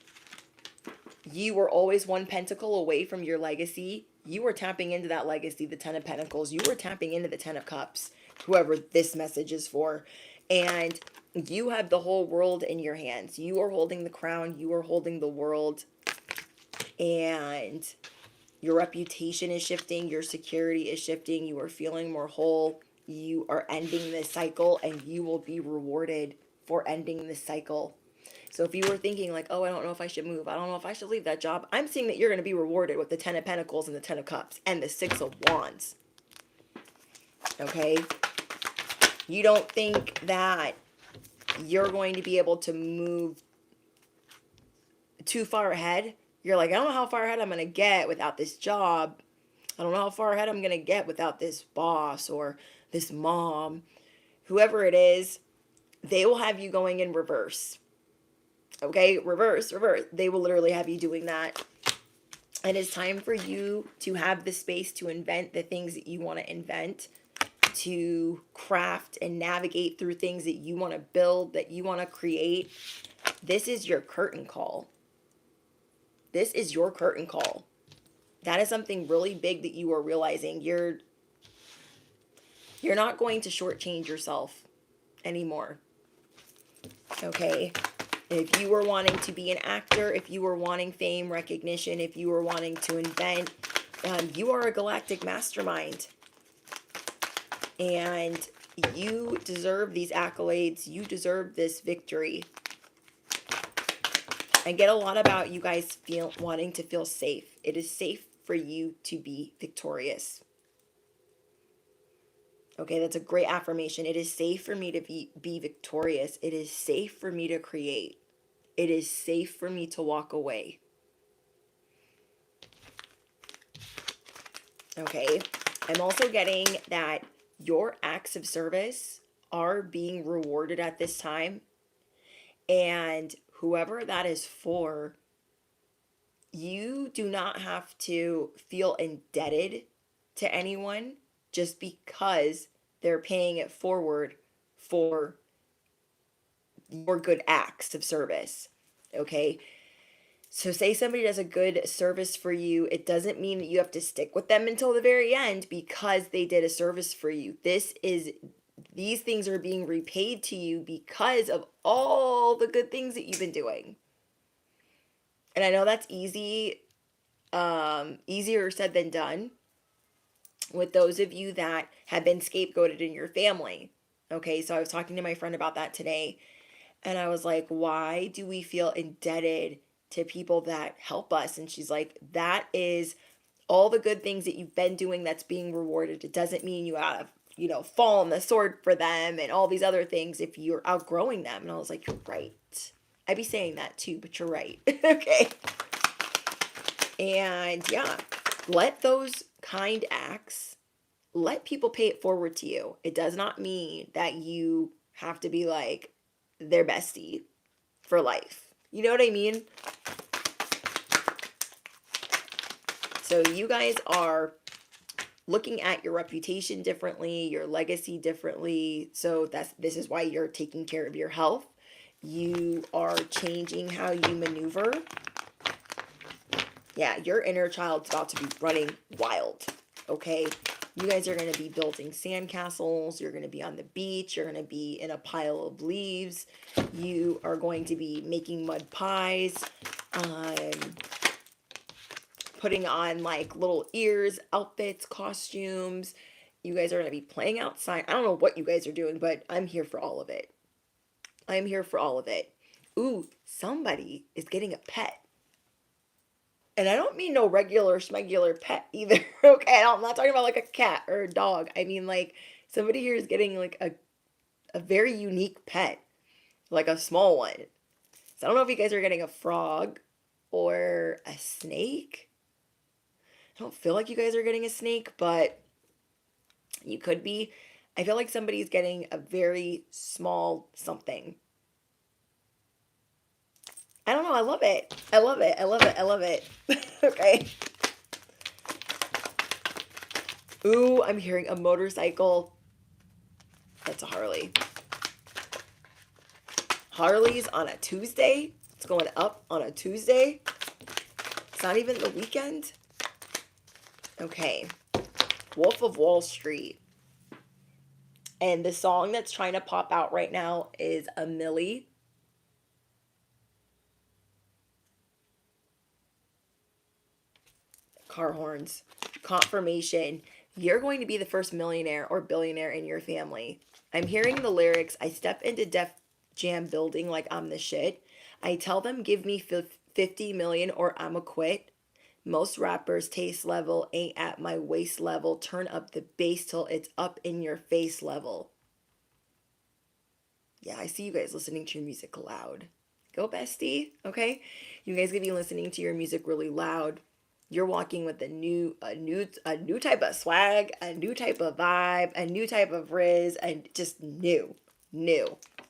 You were always one pentacle away from your legacy. You were tapping into that legacy, the 10 of Pentacles. You were tapping into the 10 of Cups, whoever this message is for. And you have the whole world in your hands. You are holding the crown. You are holding the world. And your reputation is shifting. Your security is shifting. You are feeling more whole. You are ending this cycle, and you will be rewarded for ending this cycle. So if you were thinking like, oh, I don't know if I should move, I don't know if I should leave that job, I'm seeing that you're going to be rewarded with the 10 of Pentacles and the 10 of Cups and the 6 of Wands. Okay? You don't think that you're going to be able to move too far ahead. You're like, I don't know how far ahead I'm going to get without this job. I don't know how far ahead I'm going to get without this boss or this mom. Whoever it is, they will have you going in reverse. Okay, reverse. They will literally have you doing that. And it's time for you to have the space to invent the things that you want to invent, to craft and navigate through things that you want to build, that you want to create. This is your curtain call. This is your curtain call. That is something really big that you are realizing. You're not going to shortchange yourself anymore. Okay? If you were wanting to be an actor, if you were wanting fame, recognition, if you were wanting to invent, you are a galactic mastermind. And you deserve these accolades. You deserve this victory. I get a lot about you guys wanting to feel safe. It is safe for you to be victorious. Okay, that's a great affirmation. It is safe for me to be victorious. It is safe for me to create. It is safe for me to walk away. Okay, I'm also getting that your acts of service are being rewarded at this time. And whoever that is for, you do not have to feel indebted to anyone just because they're paying it forward for your good acts of service. Okay? So say somebody does a good service for you, it doesn't mean that you have to stick with them until the very end because they did a service for you. These things are being repaid to you because of all the good things that you've been doing. And I know that's easier said than done with those of you that have been scapegoated in your family. Okay, so I was talking to my friend about that today, and I was like, why do we feel indebted to people that help us? And she's like, that is all the good things that you've been doing that's being rewarded. It doesn't mean you have, fall on the sword for them and all these other things if you're outgrowing them. And I was like, you're right. I'd be saying that too, but you're right. Okay. And yeah, let those kind acts, let people pay it forward to you. It does not mean that you have to be like their bestie for life. You know what I mean? So you guys are looking at your reputation differently, your legacy differently. So this is why you're taking care of your health. You are changing how you maneuver. Yeah, your inner child's about to be running wild. Okay? You guys are going to be building sandcastles. You're going to be on the beach. You're going to be in a pile of leaves. You are going to be making mud pies. Putting on like little ears, outfits, costumes. You guys are going to be playing outside. I don't know what you guys are doing, but I'm here for all of it. I'm here for all of it. Ooh, somebody is getting a pet. And I don't mean no regular schmegular pet either. Okay, I'm not talking about like a cat or a dog. I mean like somebody here is getting like a very unique pet, like a small one. So I don't know if you guys are getting a frog or a snake. I don't feel like you guys are getting a snake, but you could be. I feel like somebody's getting a very small something. I don't know. I love it. I love it. I love it. I love it. Okay. Ooh, I'm hearing a motorcycle. That's a Harley. Harley's on a Tuesday. It's going up on a Tuesday. It's not even the weekend. Okay. Wolf of Wall Street. And the song that's trying to pop out right now is A Millie. Car horns. Confirmation. You're going to be the first millionaire or billionaire in your family. I'm hearing the lyrics. I step into Def Jam building like I'm the shit. I tell them give me 50 million or I'ma quit. Most rappers' taste level ain't at my waist level. Turn up the bass till it's up in your face level. Yeah, I see you guys listening to your music loud. Go bestie, okay? You guys could be listening to your music really loud. You're walking with a new type of swag, a new type of vibe, a new type of riz, and just new,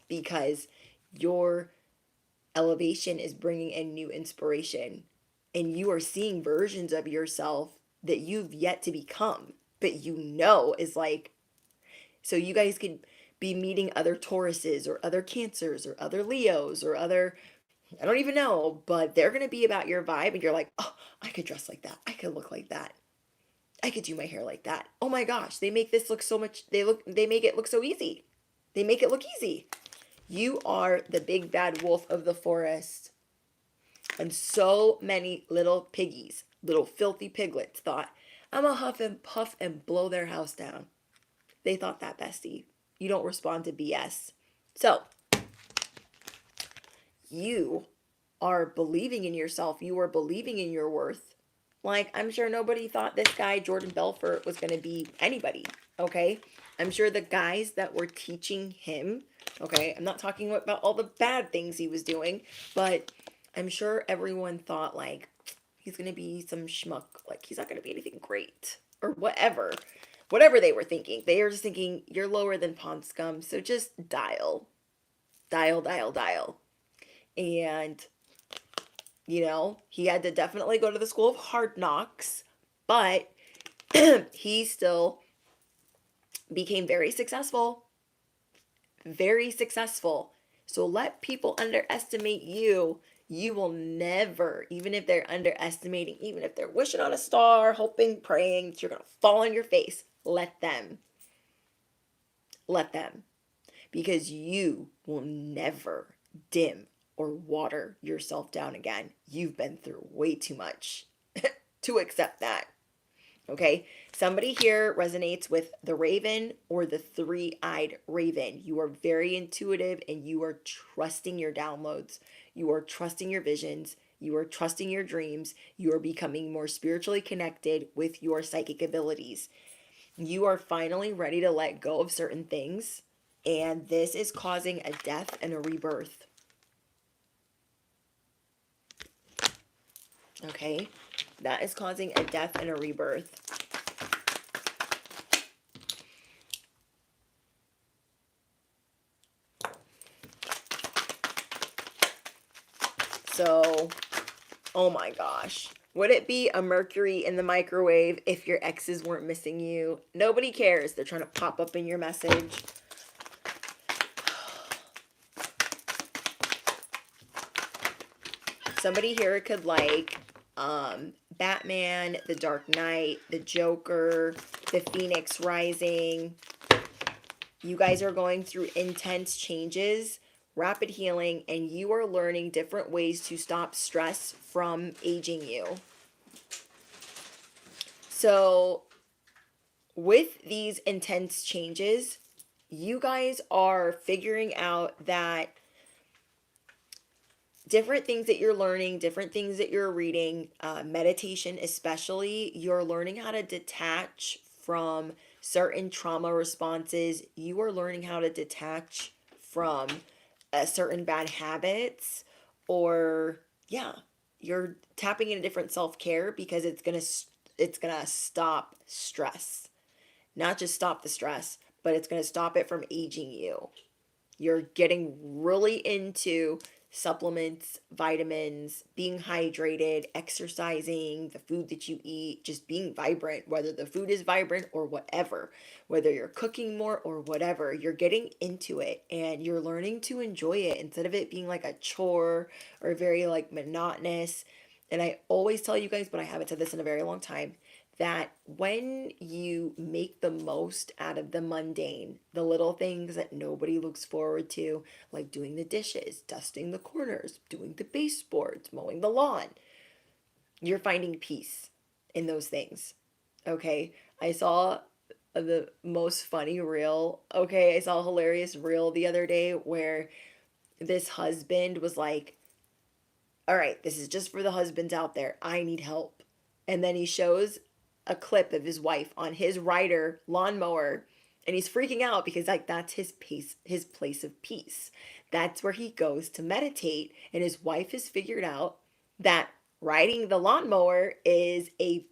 because your elevation is bringing in new inspiration, and you are seeing versions of yourself that you've yet to become, but is like, so you guys could be meeting other Tauruses or other Cancers or other Leos or other, I don't even know, but they're going to be about your vibe, and you're like, oh, I could dress like that. I could look like that. I could do my hair like that. Oh my gosh, they make this look so much, they make it look so easy. They make it look easy. You are the big bad wolf of the forest. And so many little piggies, little filthy piglets thought, I'm a huff and puff and blow their house down. They thought that, bestie. You don't respond to BS. So, you are believing in yourself. You are believing in your worth. Like, I'm sure nobody thought this guy, Jordan Belfort, was going to be anybody, okay? I'm sure the guys that were teaching him, okay, I'm not talking about all the bad things he was doing, but I'm sure everyone thought, like, he's going to be some schmuck. Like, he's not going to be anything great or whatever. Whatever they were thinking. They were just thinking, you're lower than pond scum, so just dial. Dial, dial, dial. And he had to definitely go to the school of hard knocks, but he still became very successful. Very successful. So let people underestimate you. You will never, even if they're underestimating, even if they're wishing on a star, hoping, praying that you're going to fall on your face, let them. Let them. Because you will never dim or water yourself down again. You've been through way too much to accept that. Okay? Somebody here resonates with the raven or the three-eyed raven. You are very intuitive and you are trusting your downloads. You are trusting your visions. You are trusting your dreams. You are becoming more spiritually connected with your psychic abilities. You are finally ready to let go of certain things, and this is causing a death and a rebirth. Okay, that is causing a death and a rebirth. So, oh my gosh. Would it be a Mercury in the microwave if your exes weren't missing you? Nobody cares. They're trying to pop up in your message. Somebody here could like Batman, The Dark Knight, The Joker, The Phoenix Rising. You guys are going through intense changes, rapid healing, and you are learning different ways to stop stress from aging you. So, with these intense changes, you guys are figuring out that different things that you're learning, different things that you're reading, meditation especially, you're learning how to detach from certain trauma responses. You are learning how to detach from certain bad habits, or you're tapping into different self-care because it's gonna stop stress. Not just stop the stress, but it's gonna stop it from aging you. You're getting really into supplements, vitamins, being hydrated, exercising, the food that you eat, just being vibrant, whether the food is vibrant or whatever, whether you're cooking more or whatever, you're getting into it and you're learning to enjoy it instead of it being like a chore or very like monotonous. And I always tell you guys, but I haven't said this in a very long time, that when you make the most out of the mundane, the little things that nobody looks forward to, like doing the dishes, dusting the corners, doing the baseboards, mowing the lawn, you're finding peace in those things. Okay? I saw the most funny reel. Okay, I saw a hilarious reel the other day where this husband was like, all right, this is just for the husbands out there. I need help. And then he shows a clip of his wife on his rider lawnmower, and he's freaking out because like that's his place of peace. That's where he goes to meditate, and his wife has figured out that riding the lawnmower is a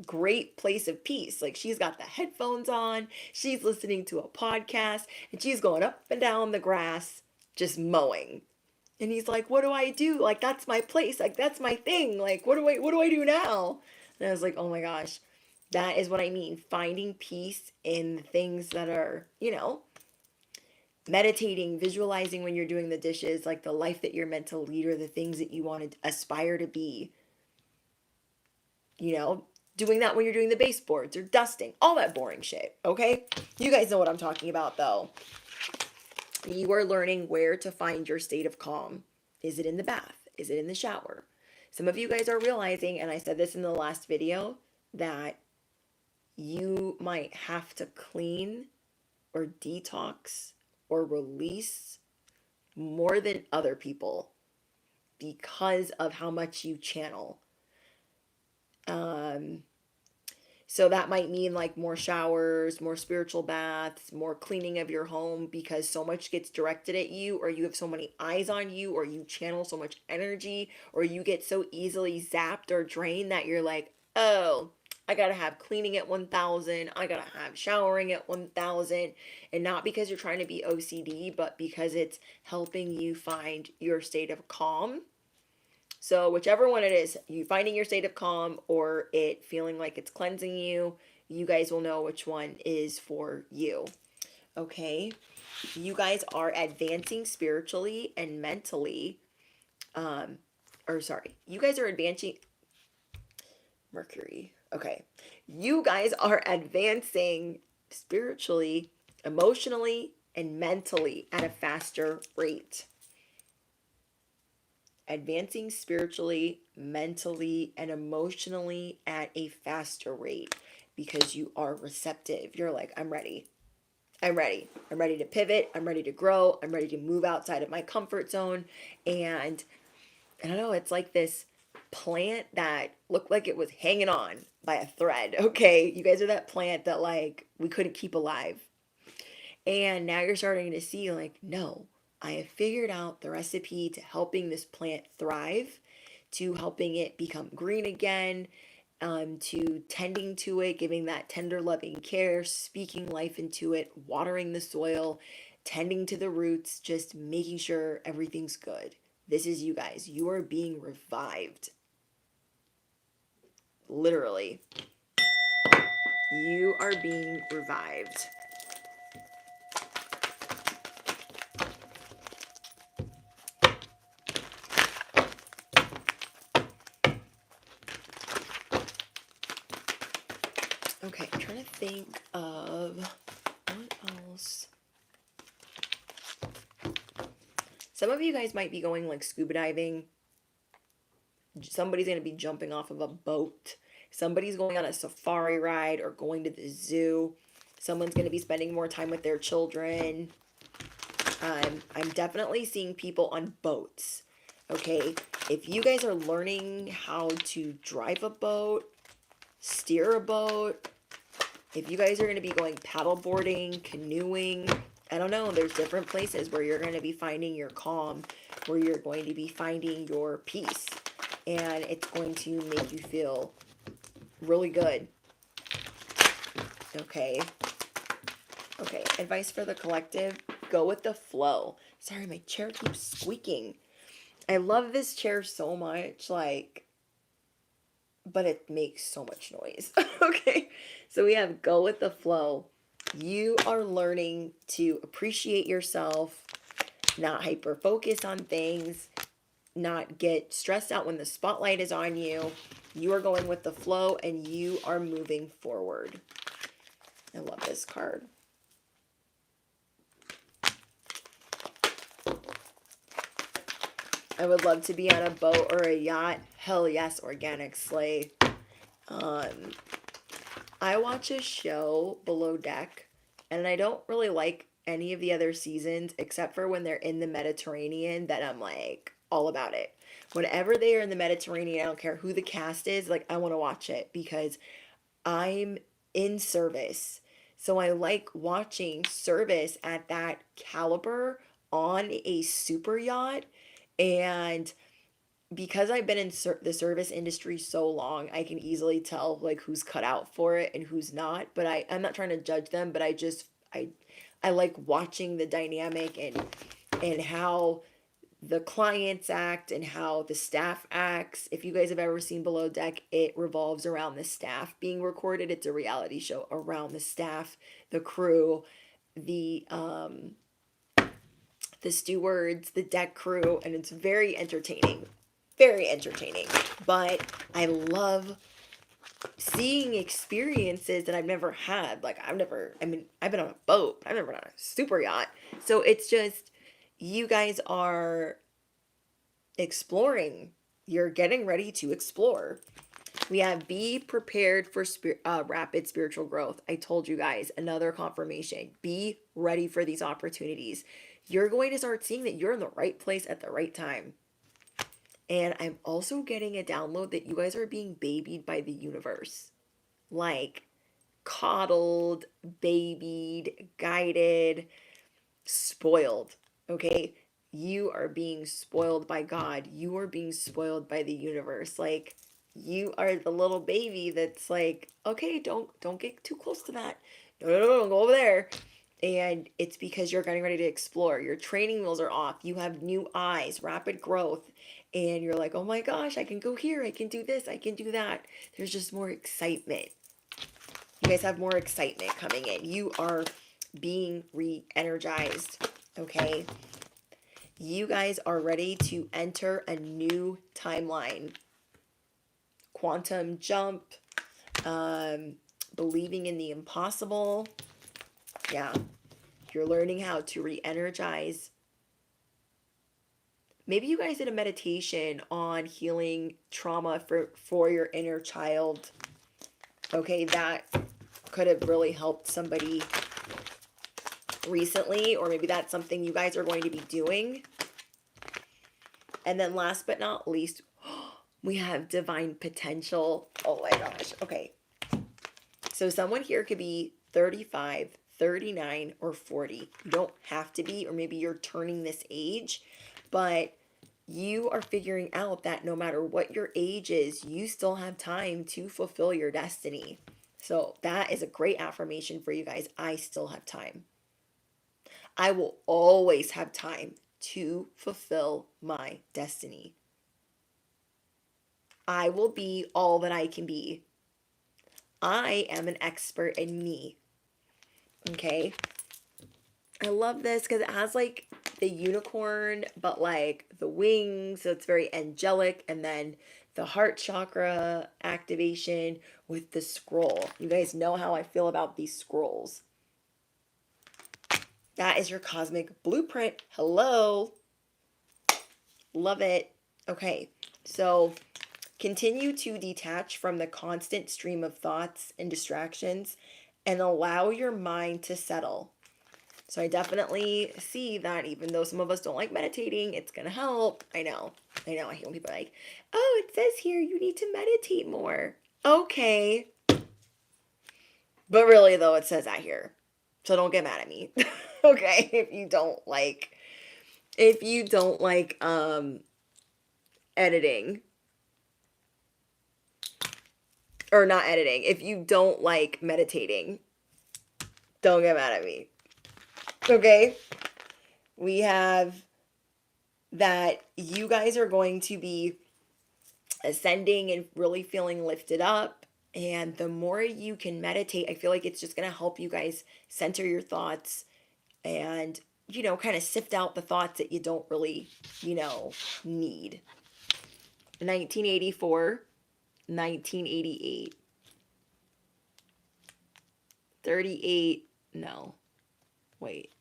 great place of peace. Like she's got the headphones on, she's listening to a podcast, and she's going up and down the grass just mowing. And he's like, what do I do? Like, that's my place. Like, that's my thing. Like, what do I do now? And I was like, oh my gosh, that is what I mean. Finding peace in the things that are, meditating, visualizing when you're doing the dishes, like the life that you're meant to lead or the things that you want to aspire to be, you know, doing that when you're doing the baseboards or dusting, all that boring shit. Okay. You guys know what I'm talking about though. You are learning where to find your state of calm. Is it in the bath? Is it in the shower? Some of you guys are realizing, and I said this in the last video, that you might have to clean or detox or release more than other people because of how much you channel. So that might mean like more showers, more spiritual baths, more cleaning of your home because so much gets directed at you, or you have so many eyes on you, or you channel so much energy, or you get so easily zapped or drained that you're like, oh, I gotta have cleaning at 1,000, I gotta have showering at 1,000. And not because you're trying to be OCD, but because it's helping you find your state of calm. So whichever one it is, you finding your state of calm or it feeling like it's cleansing you, you guys will know which one is for you. Okay? You guys are advancing spiritually and mentally. You guys are advancing Mercury. Okay. You guys are advancing spiritually, emotionally, and mentally at a faster rate. Advancing spiritually, mentally, and emotionally at a faster rate because you are receptive. You're like, I'm ready. I'm ready. I'm ready to pivot. I'm ready to grow. I'm ready to move outside of my comfort zone. And I don't know, it's like this plant that looked like it was hanging on by a thread. Okay, you guys are that plant that like we couldn't keep alive. And now you're starting to see like, no, I have figured out the recipe to helping this plant thrive, to helping it become green again, to tending to it, giving that tender, loving care, speaking life into it, watering the soil, tending to the roots, just making sure everything's good. This is you guys. You are being revived. Literally. You are being revived. Okay, I'm trying to think of what else. Some of you guys might be going like scuba diving. Somebody's going to be jumping off of a boat. Somebody's going on a safari ride or going to the zoo. Someone's going to be spending more time with their children. I'm definitely seeing people on boats. Okay, if you guys are learning how to drive a boat, steer a boat, if you guys are going to be going paddleboarding, canoeing, I don't know, there's different places where you're going to be finding your calm, where you're going to be finding your peace, and it's going to make you feel really good. Okay, advice for the collective, go with the flow. Sorry, my chair keeps squeaking. I love this chair so much, like, but it makes so much noise. Okay, so we have go with the flow. You are learning to appreciate yourself, not hyper focus on things, not get stressed out when the spotlight is on you. You are going with the flow and you are moving forward. I love this card. I would love to be on a boat or a yacht. Hell yes, organic slay. I watch a show, Below Deck, and I don't really like any of the other seasons except for when they're in the Mediterranean, that I'm like all about it. Whenever they are in the Mediterranean, I don't care who the cast is, like I want to watch it because I'm in service. So I like watching service at that caliber on a super yacht. And because I've been in the service industry so long, I can easily tell like who's cut out for it and who's not. But I'm not trying to judge them, but I like watching the dynamic and how the clients act and how the staff acts. If you guys have ever seen Below Deck, it revolves around the staff being recorded. It's a reality show around the staff, the crew, the stewards, the deck crew, and it's very entertaining. Very entertaining. But I love seeing experiences that I've never had. Like I've been on a boat. I've never been on a super yacht. So it's just, you guys are exploring. You're getting ready to explore. We have be prepared for rapid spiritual growth. I told you guys, another confirmation. Be ready for these opportunities. You're going to start seeing that you're in the right place at the right time. And I'm also getting a download that you guys are being babied by the universe. Like coddled, babied, guided, spoiled. Okay? You are being spoiled by God. You are being spoiled by the universe. Like, you are the little baby that's like, okay, don't get too close to that. No, don't go over there. And it's because you're getting ready to explore. Your training wheels are off. You have new eyes, rapid growth. And you're like, oh my gosh, I can go here. I can do this. I can do that. There's just more excitement. You guys have more excitement coming in. You are being re-energized. Okay? You guys are ready to enter a new timeline. Quantum jump. Believing in the impossible. Yeah. You're learning how to re-energize. Maybe you guys did a meditation on healing trauma for your inner child. Okay, that could have really helped somebody recently, or maybe that's something you guys are going to be doing. And then last but not least, we have divine potential. Oh my gosh. Okay. So someone here could be 35, 39, or 40. You don't have to be, or maybe you're turning this age, but you are figuring out that no matter what your age is, you still have time to fulfill your destiny. So that is a great affirmation for you guys. I still have time. I will always have time to fulfill my destiny. I will be all that I can be. I am an expert in me. Okay? I love this because it has like the unicorn, but like the wings, so it's very angelic, and then the heart chakra activation with the scroll. You guys know how I feel about these scrolls. That is your cosmic blueprint. Hello. Love it. Okay, so continue to detach from the constant stream of thoughts and distractions and allow your mind to settle. So I definitely see that even though some of us don't like meditating, it's going to help. I know. I hate when people are like, oh, it says here you need to meditate more. Okay. But really, though, it says that here. So don't get mad at me. Okay? If you don't like editing. Or not editing. If you don't like meditating, don't get mad at me. Okay? We have that you guys are going to be ascending and really feeling lifted up. And the more you can meditate, I feel like it's just going to help you guys center your thoughts and, kind of sift out the thoughts that you don't really, need. 1984, 1988, 38, no, wait.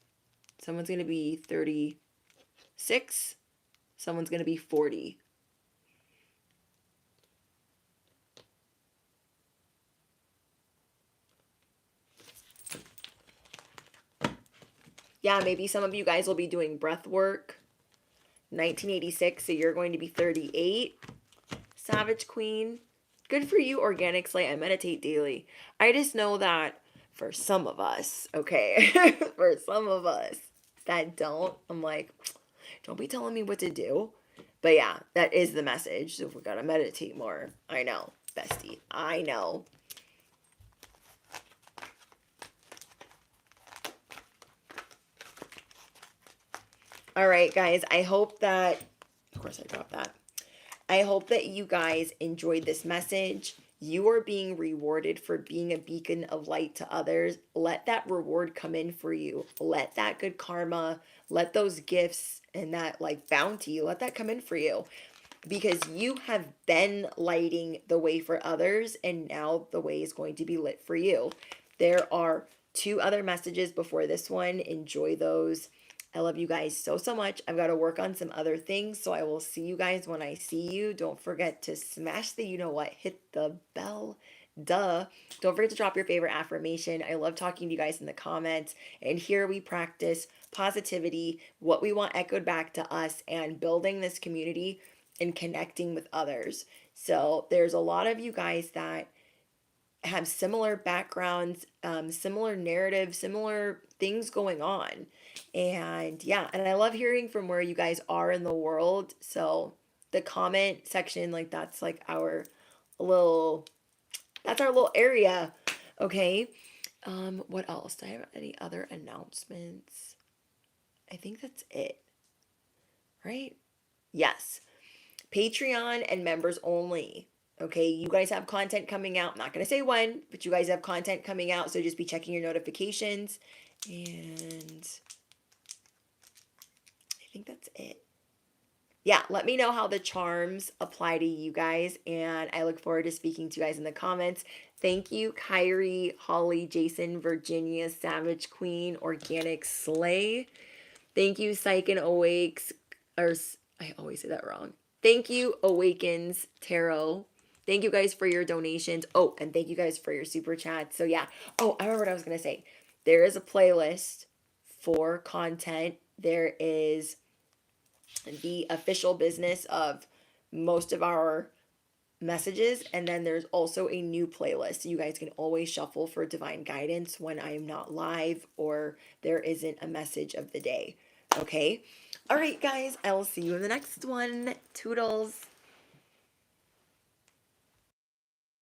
Someone's going to be 36. Someone's going to be 40. Yeah, maybe some of you guys will be doing breath work. 1986, so you're going to be 38. Savage Queen. Good for you, Organic Slate. I meditate daily. I just know that for some of us, okay, for some of us that don't, I'm like, don't be telling me what to do. But yeah, that is the message. So we gotta meditate more. I know, bestie. I know. All right, guys. I hope that, of course, I dropped that. I hope that you guys enjoyed this message. You are being rewarded for being a beacon of light to others. Let that reward come in for you. Let that good karma, let those gifts and that like bounty, let that come in for you, because you have been lighting the way for others, and now the way is going to be lit for you. There are 2 other messages before this one. Enjoy those. I love you guys so, so much. I've got to work on some other things, so I will see you guys when I see you. Don't forget to smash the you know what, hit the bell. Duh. Don't forget to drop your favorite affirmation. I love talking to you guys in the comments. And here we practice positivity, what we want echoed back to us, and building this community and connecting with others. So there's a lot of you guys that have similar backgrounds, similar narratives, similar things going on. And yeah, and I love hearing from where you guys are in the world. So the comment section, like that's like our little, that's our little area. Okay. What else? Do I have any other announcements? I think that's it. Right? Yes. Patreon and members only. Okay, you guys have content coming out. I'm not going to say when, but you guys have content coming out. So just be checking your notifications. And I think that's it. Yeah, let me know how the charms apply to you guys. And I look forward to speaking to you guys in the comments. Thank you, Kyrie, Holly, Jason, Virginia, Savage Queen, Organic Slay. Thank you, Psych and Awakes. Or I always say that wrong. Thank you, Awakens Tarot. Thank you guys for your donations. Oh, and thank you guys for your super chats. So yeah. Oh, I remember what I was gonna say. There is a playlist for content. There is the official business of most of our messages, and then there's also a new playlist. You guys can always shuffle for divine guidance when I am not live or there isn't a message of the day. Okay? All right, guys, I will see you in the next one. Toodles.